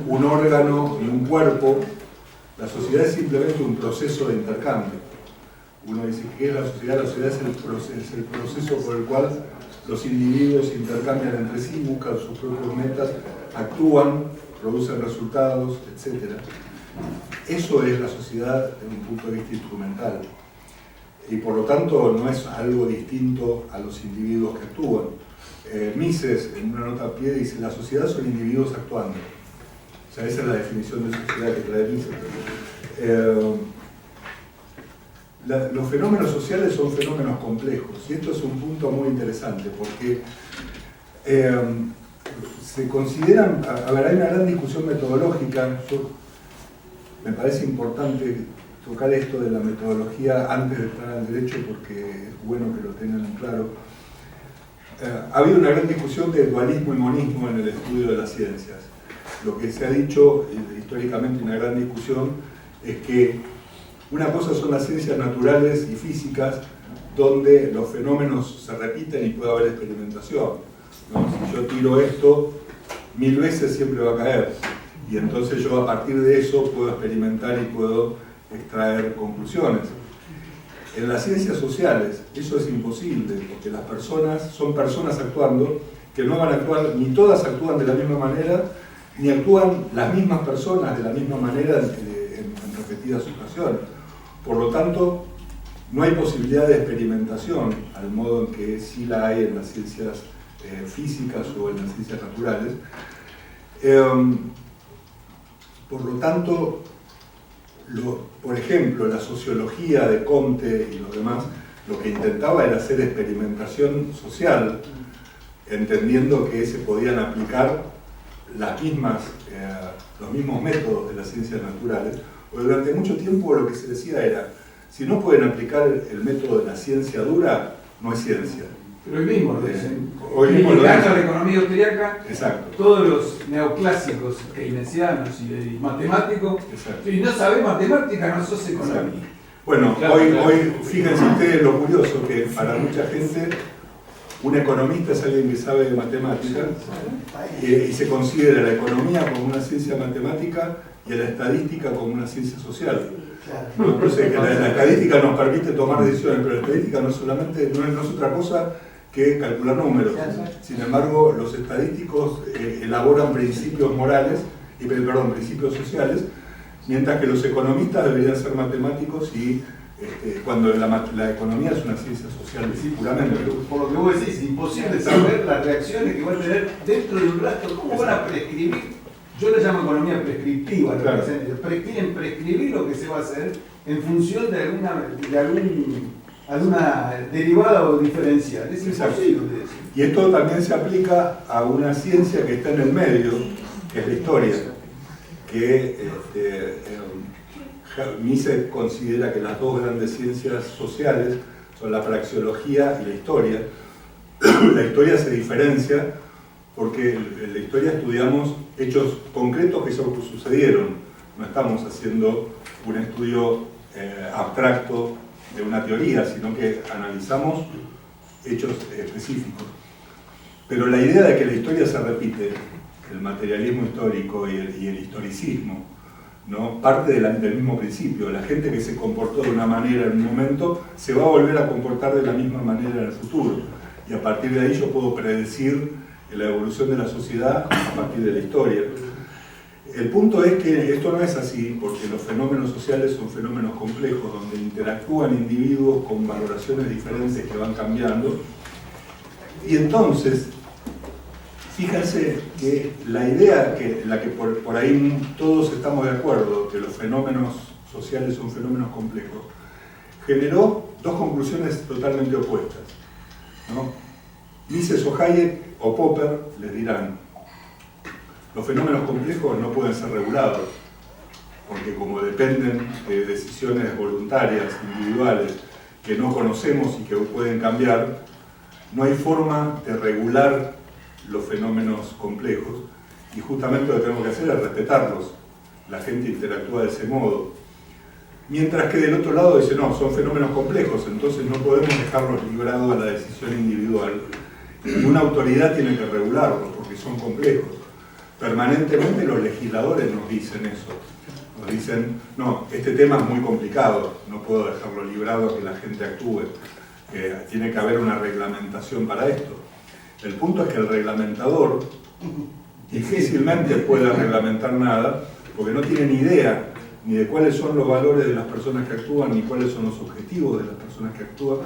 un órgano, ni un cuerpo. La sociedad es simplemente un proceso de intercambio. Uno dice, ¿qué es la sociedad? La sociedad es el proceso por el cual los individuos se intercambian entre sí, buscan sus propias metas, actúan, producen resultados, etc. Eso es la sociedad desde un punto de vista instrumental. Y por lo tanto no es algo distinto a los individuos que actúan. Mises, en una nota a pie, dice, la sociedad son individuos actuando. O sea, esa es la definición de sociedad que trae Mises. Los fenómenos sociales son fenómenos complejos, y esto es un punto muy interesante, porque se consideran, hay una gran discusión metodológica. Me parece importante tocar esto de la metodología antes de entrar al derecho, porque es bueno que lo tengan en claro. Ha habido una gran discusión de dualismo y monismo en el estudio de las ciencias. Lo que se ha dicho, históricamente una gran discusión, es que una cosa son las ciencias naturales y físicas, donde los fenómenos se repiten y puede haber experimentación, ¿no? Si yo tiro esto 1000 veces, siempre va a caer. Y entonces yo a partir de eso puedo experimentar y puedo extraer conclusiones. En las ciencias sociales eso es imposible, porque las personas son personas actuando, que no van a actuar, ni todas actúan de la misma manera, ni actúan las mismas personas de la misma manera en repetidas ocasiones. Por lo tanto, no hay posibilidad de experimentación, al modo en que sí la hay en las ciencias físicas o en las ciencias naturales. Por lo tanto, por ejemplo, la sociología de Comte y los demás, lo que intentaba era hacer experimentación social, entendiendo que se podían aplicar los mismos métodos de las ciencias naturales. Durante mucho tiempo lo que se decía era, si no pueden aplicar el método de la ciencia dura, no es ciencia. Pero hoy mismo lo dicen. Hoy mismo lo dicen. La economía austríaca, exacto, todos los neoclásicos keynesianos y matemáticos, exacto, si no sabes matemática no sos economía. exacto. Bueno, claro, hoy fíjense ustedes lo curioso, que para mucha gente un economista es alguien que sabe de matemáticas y se considera la economía como una ciencia matemática y a la estadística como una ciencia social. Entonces, que la estadística nos permite tomar decisiones, pero la estadística no es otra cosa que calcular números. Sin embargo, los estadísticos elaboran principios morales, principios sociales, mientras que los economistas deberían ser matemáticos y cuando la economía es una ciencia social puramente. Por lo que vos decís, es imposible saber las reacciones que van a tener dentro de un rastro. ¿Cómo van a prescribir? Yo le llamo economía prescriptiva, claro. Quieren prescribir lo que se va a hacer en función de alguna derivada o diferencial. Es imposible. Y esto también se aplica a una ciencia que está en el medio, que es la historia, que Mises considera que las dos grandes ciencias sociales son la praxeología y la historia. La historia se diferencia porque en la historia estudiamos hechos concretos que sucedieron. No estamos haciendo un estudio abstracto de una teoría, sino que analizamos hechos específicos. Pero la idea de que la historia se repite, el materialismo histórico y el historicismo, ¿no? Parte del mismo principio. La gente que se comportó de una manera en un momento se va a volver a comportar de la misma manera en el futuro. Y a partir de ahí yo puedo predecir la evolución de la sociedad a partir de la historia. El punto es que esto no es así, porque los fenómenos sociales son fenómenos complejos, donde interactúan individuos con valoraciones diferentes que van cambiando, Y entonces, fíjense que la idea en la que por ahí todos estamos de acuerdo, que los fenómenos sociales son fenómenos complejos, generó dos conclusiones totalmente opuestas, ¿no? Mises o Hayek o Popper les dirán: los fenómenos complejos no pueden ser regulados, porque como dependen de decisiones voluntarias, individuales, que no conocemos y que pueden cambiar, no hay forma de regular los fenómenos complejos, y justamente lo que tenemos que hacer es respetarlos. La gente interactúa de ese modo. Mientras que del otro lado dice, no, son fenómenos complejos, entonces no podemos dejarlos librados a la decisión individual. Y una autoridad tiene que regularlos porque son complejos. Permanentemente los legisladores nos dicen eso. Nos dicen, no, este tema es muy complicado, no puedo dejarlo librado a que la gente actúe. Tiene que haber una reglamentación para esto. El punto es que el reglamentador difícilmente puede reglamentar nada porque no tiene ni idea ni de cuáles son los valores de las personas que actúan, ni cuáles son los objetivos de las personas que actúan,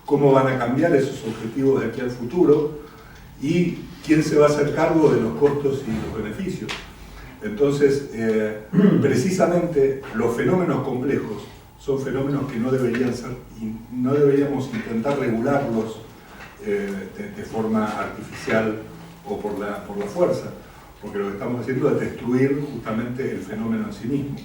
cómo van a cambiar esos objetivos de aquí al futuro y quién se va a hacer cargo de los costos y los beneficios. Entonces, precisamente los fenómenos complejos son fenómenos que no deberían ser, no deberíamos intentar regularlos de forma artificial o por la fuerza, porque lo que estamos haciendo es destruir justamente el fenómeno en sí mismo.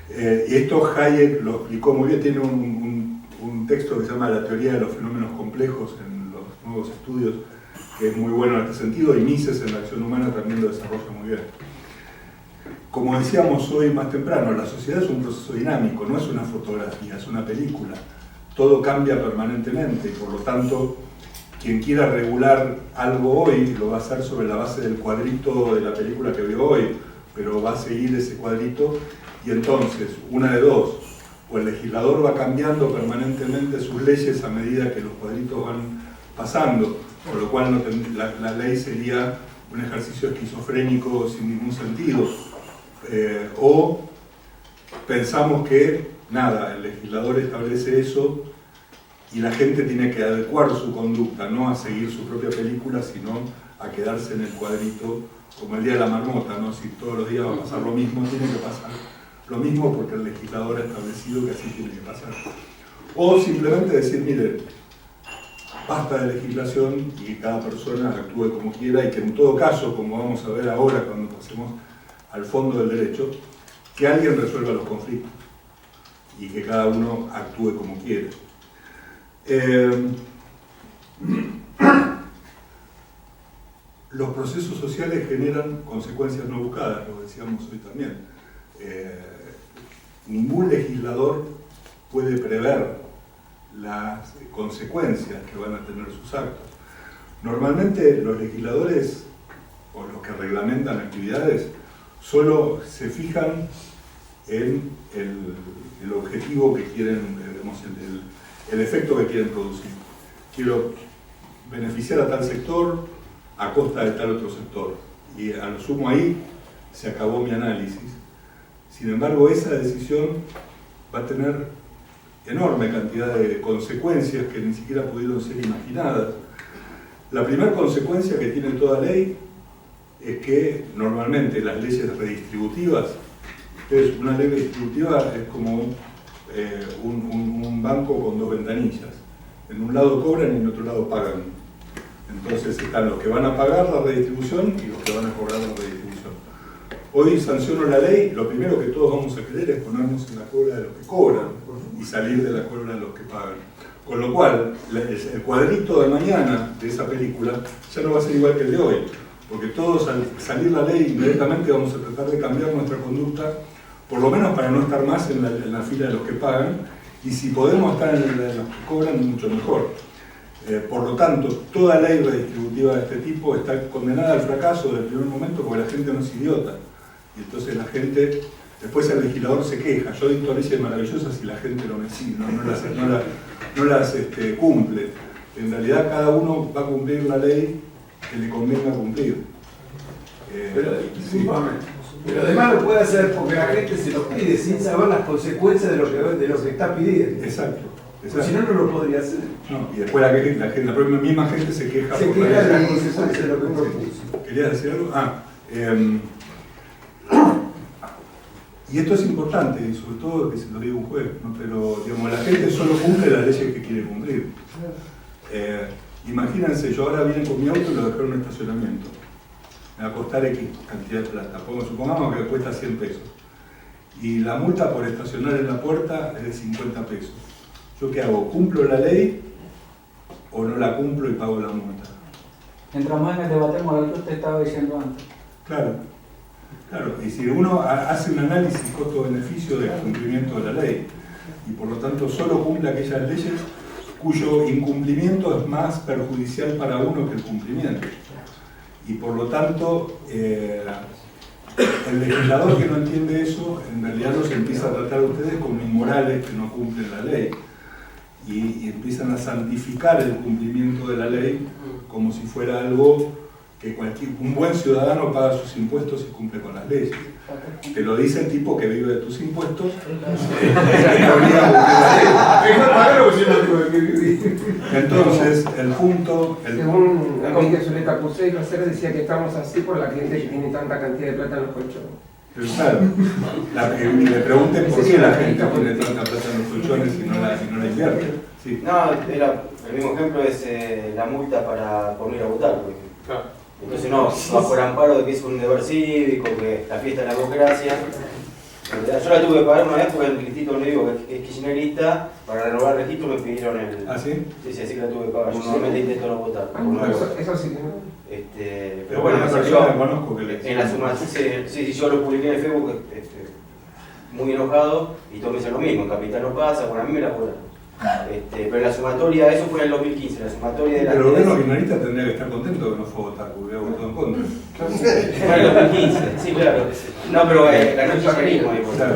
Y esto Hayek lo explicó muy bien, tiene un texto que se llama La teoría de los fenómenos complejos en los nuevos estudios, que es muy bueno en este sentido, y Mises en la acción humana también lo desarrolla muy bien. Como decíamos hoy más temprano, la sociedad es un proceso dinámico, no es una fotografía, es una película. Todo cambia permanentemente y por lo tanto quien quiera regular algo hoy lo va a hacer sobre la base del cuadrito de la película que vio hoy, pero va a seguir ese cuadrito y entonces, una de dos, o el legislador va cambiando permanentemente sus leyes a medida que los cuadritos van pasando, por lo cual la ley sería un ejercicio esquizofrénico sin ningún sentido, o pensamos que, nada, el legislador establece eso y la gente tiene que adecuar su conducta, no a seguir su propia película, sino a quedarse en el cuadrito, como el día de la marmota, ¿no? Si todos los días va a pasar lo mismo, tiene que pasar lo mismo porque el legislador ha establecido que así tiene que pasar. O simplemente decir, miren, basta de legislación y que cada persona actúe como quiera y que en todo caso, como vamos a ver ahora cuando pasemos al fondo del derecho, que alguien resuelva los conflictos y que cada uno actúe como quiere. Los procesos sociales generan consecuencias no buscadas, lo decíamos hoy también. Ningún legislador puede prever las consecuencias que van a tener sus actos. Normalmente los legisladores o los que reglamentan actividades solo se fijan en el objetivo que quieren, digamos, el efecto que quieren producir. Quiero beneficiar a tal sector a costa de tal otro sector. Y a lo sumo ahí se acabó mi análisis. Sin embargo, esa decisión va a tener enorme cantidad de consecuencias que ni siquiera pudieron ser imaginadas. La primera consecuencia que tiene toda ley es que normalmente las leyes redistributivas, entonces una ley redistributiva es como un banco con dos ventanillas. En un lado cobran y en otro lado pagan. Entonces están los que van a pagar la redistribución y los que van a cobrar la redistribución. Hoy sanciono la ley, lo primero que todos vamos a querer es ponernos en la cola de los que cobran y salir de la cola de los que pagan. Con lo cual, el cuadrito de mañana de esa película ya no va a ser igual que el de hoy, porque todos al salir la ley inmediatamente vamos a tratar de cambiar nuestra conducta, por lo menos para no estar más en la fila de los que pagan, y si podemos estar en la de los que cobran, mucho mejor. Por lo tanto, toda ley redistributiva de este tipo está condenada al fracaso desde el primer momento porque la gente no es idiota. Y entonces la gente, después el legislador se queja, yo dicto leyes maravillosas y la gente no me sigue, no las cumple. En realidad cada uno va a cumplir la ley que le convenga cumplir. Pero además lo puede hacer porque la gente se lo pide sin saber las consecuencias de lo que está pidiendo. Exacto. Si no, no lo podría hacer. No, y después la misma gente se queja. Se por queja la de las ley. consecuencias de lo que propuso. ¿Querías decir algo? Y esto es importante, y sobre todo que se lo diga un juez, ¿no? Pero digamos, la gente solo cumple las leyes que quiere cumplir. Imagínense, yo ahora vine con mi auto y lo dejé en un estacionamiento. Me va a costar X cantidad de plata. Supongamos que cuesta 100 pesos. Y la multa por estacionar en la puerta es de 50 pesos. ¿Yo qué hago? ¿Cumplo la ley o no la cumplo y pago la multa? Mientras más en el debate moral que usted estaba diciendo antes. Claro, claro. Y si uno hace un análisis costo-beneficio del cumplimiento de la ley, y por lo tanto solo cumple aquellas leyes cuyo incumplimiento es más perjudicial para uno que el cumplimiento. Y por lo tanto, el legislador que no entiende eso, en realidad los empieza a tratar a ustedes como inmorales que no cumplen la ley. Y empiezan a santificar el cumplimiento de la ley como si fuera algo que un buen ciudadano paga sus impuestos y cumple con las leyes. Te lo dice el tipo que vive de tus impuestos. Entonces, el punto... Según la amiga Zuleta Pusey, decía que estamos así por la gente que tiene tanta cantidad de plata en los colchones. Pero claro, le pregunten por qué la gente tiene tanta plata en los colchones y no la invierte. Sí. No, el mismo ejemplo es la multa por ir a votar, por ejemplo. Claro. Entonces no, va por amparo de que es un deber cívico, que la fiesta de la democracia. Yo la tuve que pagar una vez porque el distrito donde vivo, que es kirchnerista, para renovar el registro me pidieron el... ¿Ah, sí? Sí, así que la tuve que pagar. Yo simplemente intento no votar. Eso sí. Pero bueno, me salió conozco que en la sumación, sí, yo lo publiqué en Facebook, muy enojado, y todos me dicen lo mismo, en Capital no pasa, bueno, a mí me la cobran. Pero la sumatoria, eso fue en el 2015, la sumatoria de la... Pero el gobierno kirchnerista tendría que estar contento que no fue a votar, porque hubiera votado en contra. Fue en el 2015, sí, claro. No, pero ganó el kirchnerismo ahí, Claro.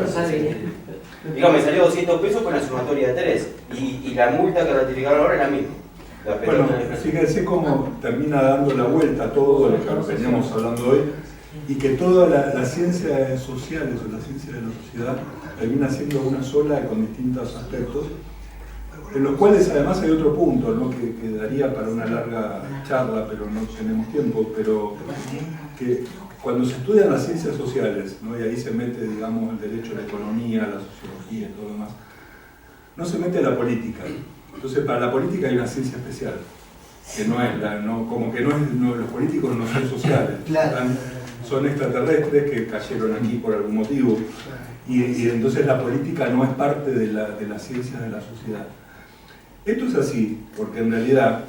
Digamos, me salió 200 pesos con la sumatoria de 3, y la multa que ratificaron ahora es la misma. Bueno, fíjense cómo termina dando la vuelta a todo lo que veníamos hablando hoy, y que toda la ciencia sociales o la ciencia de la sociedad termina siendo una sola con distintos aspectos, en los cuales además hay otro punto, ¿no? que daría para una larga charla, pero no tenemos tiempo, pero que cuando se estudian las ciencias sociales, ¿no? Y ahí se mete, digamos, el derecho, la economía, la sociología y todo lo demás, no se mete la política. Entonces, para la política hay una ciencia especial, que no es los políticos no son sociales, son extraterrestres que cayeron aquí por algún motivo, y entonces la política no es parte de las ciencias de la sociedad. Esto es así, porque en realidad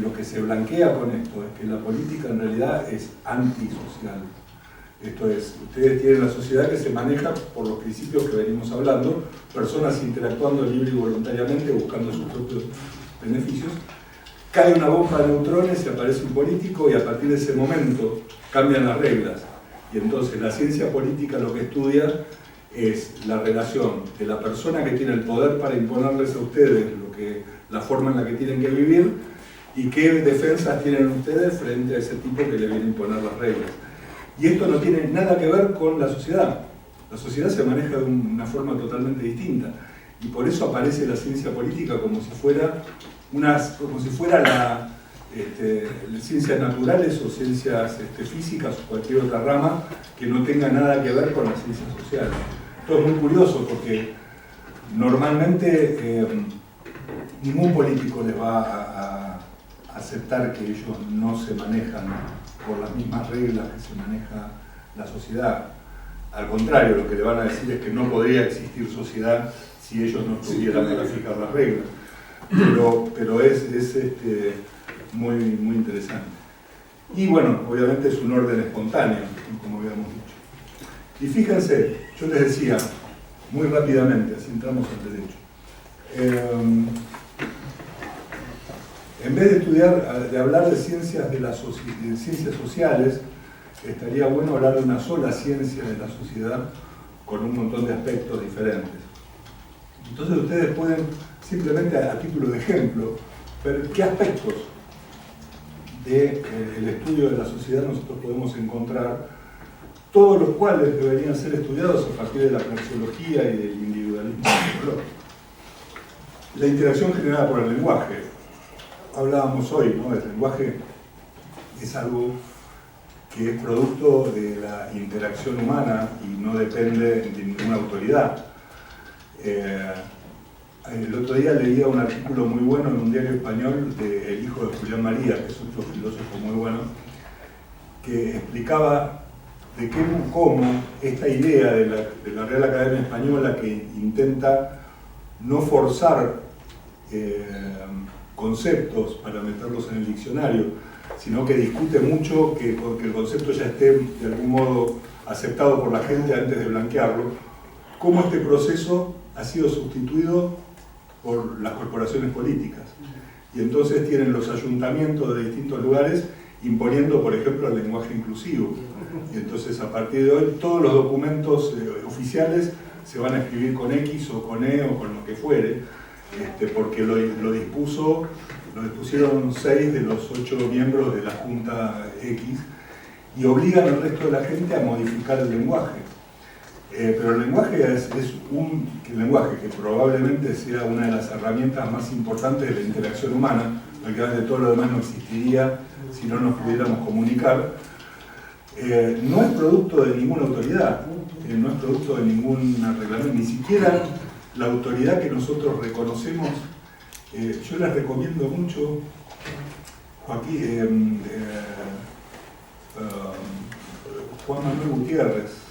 lo que se blanquea con esto es que la política en realidad es antisocial. Esto es, ustedes tienen la sociedad que se maneja por los principios que venimos hablando, personas interactuando libre y voluntariamente, buscando sus propios beneficios. Cae una bomba de neutrones y aparece un político y a partir de ese momento cambian las reglas. Y entonces la ciencia política lo que estudia es la relación de la persona que tiene el poder para imponerles a ustedes la forma en la que tienen que vivir y qué defensas tienen ustedes frente a ese tipo que le viene a imponer las reglas. Y esto no tiene nada que ver con la sociedad. La sociedad se maneja de una forma totalmente distinta y por eso aparece la ciencia política como si fuera ciencias naturales o ciencias físicas o cualquier otra rama que no tenga nada que ver con las ciencias sociales. Esto es muy curioso porque normalmente ningún político les va a aceptar que ellos no se manejan por las mismas reglas que se maneja la sociedad. Al contrario, lo que le van a decir es que no podría existir sociedad si ellos no estuvieran para fijar las reglas. Pero es muy, muy interesante. Y bueno, obviamente es un orden espontáneo, como habíamos dicho. Y fíjense, yo les decía, muy rápidamente, así entramos al derecho. En vez de hablar de ciencias de ciencias sociales, estaría bueno hablar de una sola ciencia de la sociedad con un montón de aspectos diferentes. Entonces ustedes pueden, simplemente a título de ejemplo, ver qué aspectos del estudio de la sociedad nosotros podemos encontrar, todos los cuales deberían ser estudiados a partir de la praxeología y del individualismo psicológico. La interacción generada por el lenguaje. Hablábamos hoy, ¿no? El lenguaje es algo que es producto de la interacción humana y no depende de ninguna autoridad. El otro día leía un artículo muy bueno en un diario español del hijo de Julián María, que es otro filósofo muy bueno, que explicaba de cómo esta idea de la Real Academia Española, que intenta no forzar conceptos para meterlos en el diccionario, sino que discute mucho que el concepto ya esté de algún modo aceptado por la gente antes de blanquearlo, cómo este proceso ha sido sustituido por las corporaciones políticas. Y entonces tienen los ayuntamientos de distintos lugares imponiendo, por ejemplo, el lenguaje inclusivo. Y entonces a partir de hoy todos los documentos oficiales se van a escribir con X o con E o con lo que fuere, porque lo dispusieron 6 de los 8 miembros de la Junta X y obligan al resto de la gente a modificar el lenguaje. Pero el lenguaje es un lenguaje que probablemente sea una de las herramientas más importantes de la interacción humana, porque todo lo demás no existiría si no nos pudiéramos comunicar. No es producto de ninguna autoridad, no es producto de ningún reglamento, ni siquiera la autoridad que nosotros reconocemos. Yo les recomiendo mucho, Joaquín, Juan Manuel Gutiérrez,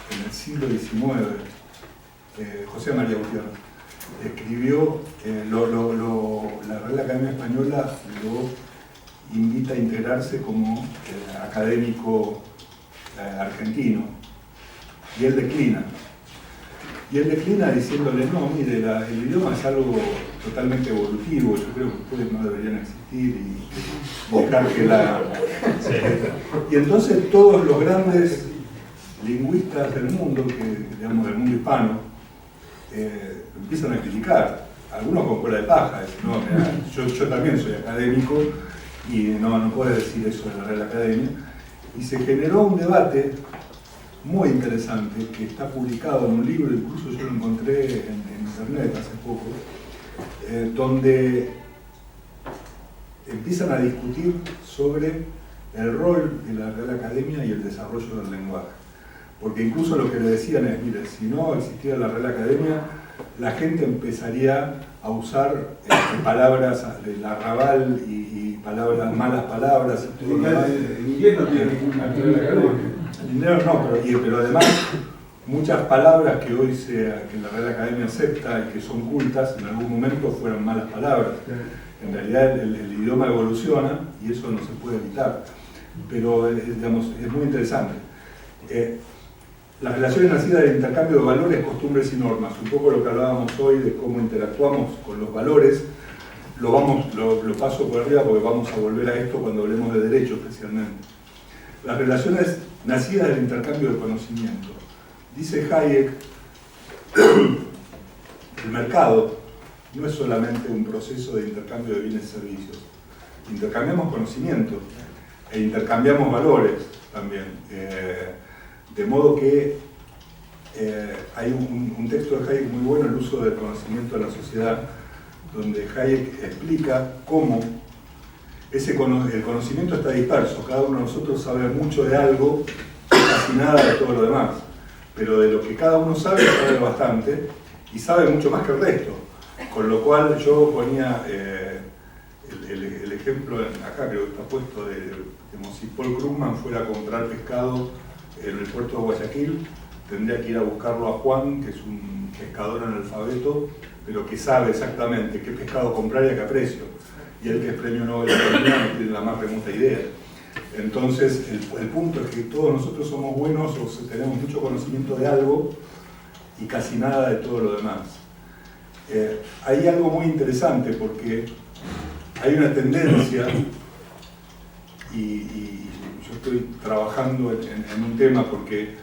en el siglo XIX, José María Gutiérrez, escribió, la Real Academia Española lo invita a integrarse como académico argentino, y él declina. Y él declina diciéndole, no, mire, el idioma es algo totalmente evolutivo, yo creo que ustedes no deberían existir y dejar que la... Y entonces todos los grandes lingüistas del mundo, digamos del mundo hispano, empiezan a criticar, algunos con cola de paja, dicen, no, mira, yo también soy académico y no puedo decir eso de la Real Academia. Y se generó un debate muy interesante que está publicado en un libro, incluso yo lo encontré en internet hace poco, donde empiezan a discutir sobre el rol de la Real Academia y el desarrollo del lenguaje. Porque incluso lo que le decían es, mire, si no existiera la Real Academia, la gente empezaría a usar palabras del arrabal y palabras, malas palabras. En inglés no tiene ninguna Real Academia. No, pero además muchas palabras que hoy que la Real Academia acepta y que son cultas, en algún momento fueron malas palabras. En realidad el idioma evoluciona y eso no se puede evitar. Pero digamos, es muy interesante. Las relaciones nacidas del intercambio de valores, costumbres y normas, un poco lo que hablábamos hoy de cómo interactuamos con los valores, lo paso por arriba porque vamos a volver a esto cuando hablemos de derecho especialmente. Las relaciones nacidas del intercambio de conocimiento. Dice Hayek, el mercado no es solamente un proceso de intercambio de bienes y servicios. Intercambiamos conocimiento e intercambiamos valores también. De modo que hay un texto de Hayek muy bueno, El uso del conocimiento de la sociedad, donde Hayek explica cómo el conocimiento está disperso. Cada uno de nosotros sabe mucho de algo, casi nada de todo lo demás. Pero de lo que cada uno sabe bastante y sabe mucho más que el resto. Con lo cual yo ponía el ejemplo, acá creo que está puesto, como si Paul Krugman fuera a comprar pescado en el puerto de Guayaquil, tendría que ir a buscarlo a Juan, que es un pescador analfabeto, pero que sabe exactamente qué pescado comprar y a qué precio. Y él, que es premio Nobel de Economía, no tiene la más remota idea. Entonces, el punto es que todos nosotros somos buenos o tenemos mucho conocimiento de algo y casi nada de todo lo demás. Hay algo muy interesante porque hay una tendencia, y yo estoy trabajando en un tema porque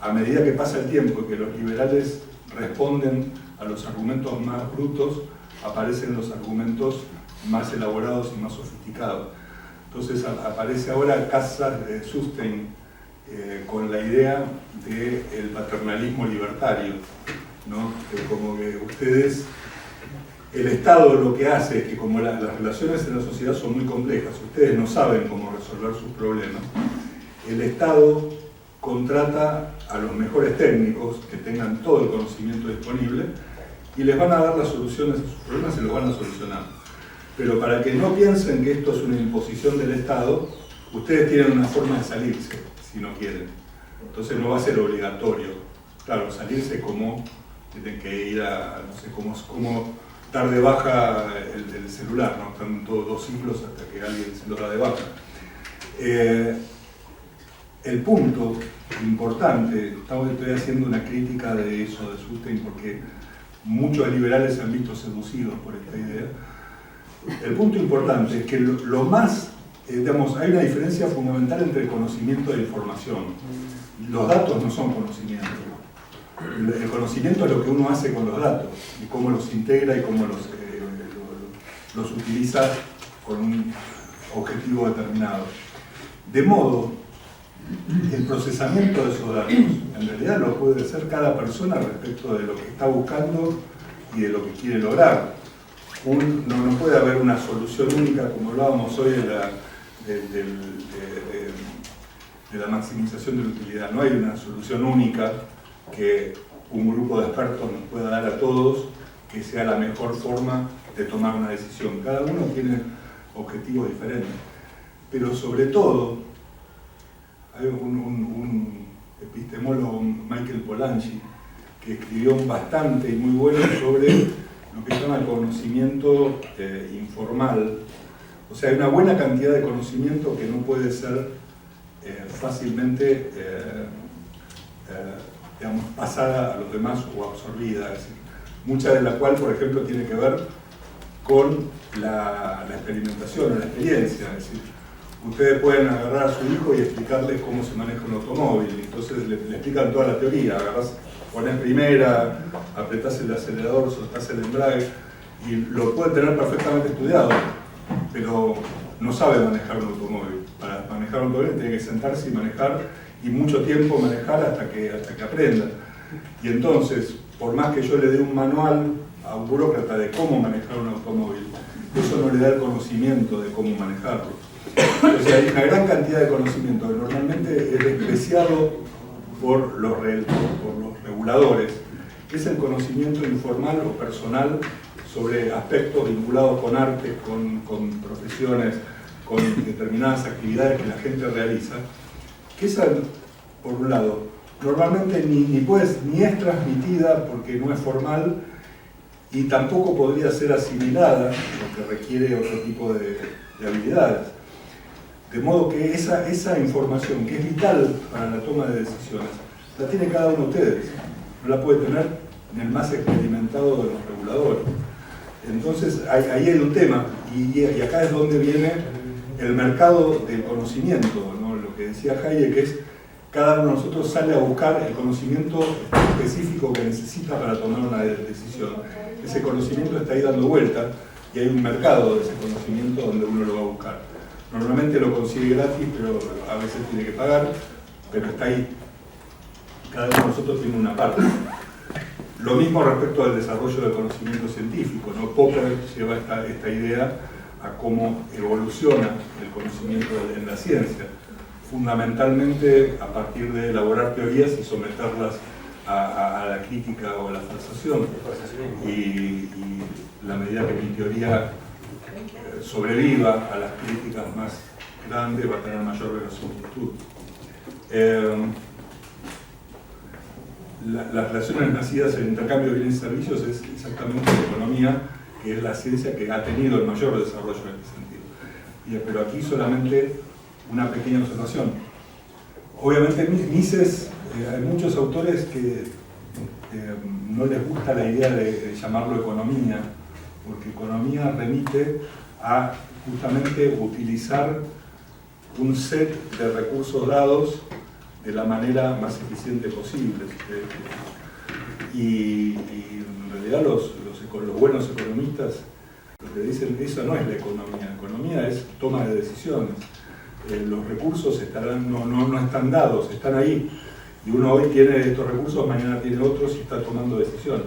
a medida que pasa el tiempo y que los liberales responden a los argumentos más brutos, aparecen los argumentos más elaborados y más sofisticados. Entonces aparece ahora Casas de Sustein con la idea del paternalismo libertario, ¿no? Como que ustedes, el Estado lo que hace es que como las relaciones en la sociedad son muy complejas, ustedes no saben cómo resolver sus problemas, el Estado contrata a los mejores técnicos que tengan todo el conocimiento disponible y les van a dar las soluciones a sus problemas y los van a solucionar. Pero para que no piensen que esto es una imposición del Estado, ustedes tienen una forma de salirse, si no quieren. Entonces no va a ser obligatorio. Claro, salirse como tienen que ir a, no sé, como dar de baja el celular, ¿no? Están todos 2 ciclos hasta que alguien se lo da de baja. El punto importante, estoy haciendo una crítica de eso, de Sustein, porque muchos liberales se han visto seducidos por esta idea. El punto importante es que lo más, digamos, hay una diferencia fundamental entre conocimiento e información. Los datos no son conocimiento. El conocimiento es lo que uno hace con los datos y cómo los integra y cómo los utiliza con un objetivo determinado. De modo, el procesamiento de esos datos en realidad lo puede hacer cada persona respecto de lo que está buscando y de lo que quiere lograr. No puede haber una solución única, como hablábamos hoy de la maximización de la utilidad. No hay una solución única que un grupo de expertos nos pueda dar a todos que sea la mejor forma de tomar una decisión. Cada uno tiene objetivos diferentes. Pero sobre todo, hay un epistemólogo, Michael Polanyi, que escribió bastante y muy bueno sobre lo que se llama el conocimiento informal. O sea, hay una buena cantidad de conocimiento que no puede ser fácilmente digamos, pasada a los demás o absorbida. Es decir, mucha de la cual, por ejemplo, tiene que ver con la experimentación o la experiencia. Es decir, ustedes pueden agarrar a su hijo y explicarles cómo se maneja un automóvil. Entonces le explican toda la teoría. Ponés primera, apretás el acelerador, soltás el embrague, y lo puede tener perfectamente estudiado, pero no sabe manejar un automóvil. Para manejar un automóvil tiene que sentarse y manejar, y mucho tiempo manejar hasta que aprenda. Y entonces, por más que yo le dé un manual a un burócrata de cómo manejar un automóvil, eso no le da el conocimiento de cómo manejarlo. Entonces hay una gran cantidad de conocimiento que normalmente es despreciado por los reguladores, que es el conocimiento informal o personal sobre aspectos vinculados con arte, con profesiones, con determinadas actividades que la gente realiza, que esa, por un lado, normalmente ni es transmitida porque no es formal y tampoco podría ser asimilada, lo que requiere otro tipo de habilidades. De modo que esa información, que es vital para la toma de decisiones, la tiene cada uno de ustedes. No la puede tener ni el más experimentado de los reguladores. Entonces, ahí hay un tema, y acá es donde viene el mercado del conocimiento, ¿no? Lo que decía Hayek, que es cada uno de nosotros sale a buscar el conocimiento específico que necesita para tomar una decisión. Ese conocimiento está ahí dando vuelta, y hay un mercado de ese conocimiento donde uno lo va a buscar. Normalmente lo consigue gratis, pero a veces tiene que pagar, pero está ahí. Cada uno de nosotros tiene una parte. Lo mismo respecto al desarrollo del conocimiento científico, ¿no? Popper lleva esta idea a cómo evoluciona el conocimiento en la ciencia, fundamentalmente a partir de elaborar teorías y someterlas a la crítica o a la falsación. Y la medida que mi teoría sobreviva a las críticas más grandes, va a tener mayor verosimilitud. Las relaciones nacidas en intercambio de bienes y servicios es exactamente la economía, que es la ciencia que ha tenido el mayor desarrollo en este sentido. Pero aquí solamente una pequeña observación. Obviamente Mises, hay muchos autores que no les gusta la idea de llamarlo economía, porque economía remite a justamente utilizar un set de recursos dados de la manera más eficiente posible. Y en realidad los buenos economistas lo que dicen, eso no es la economía es toma de decisiones. Los recursos no están dados, están ahí. Y uno hoy tiene estos recursos, mañana tiene otros y está tomando decisiones.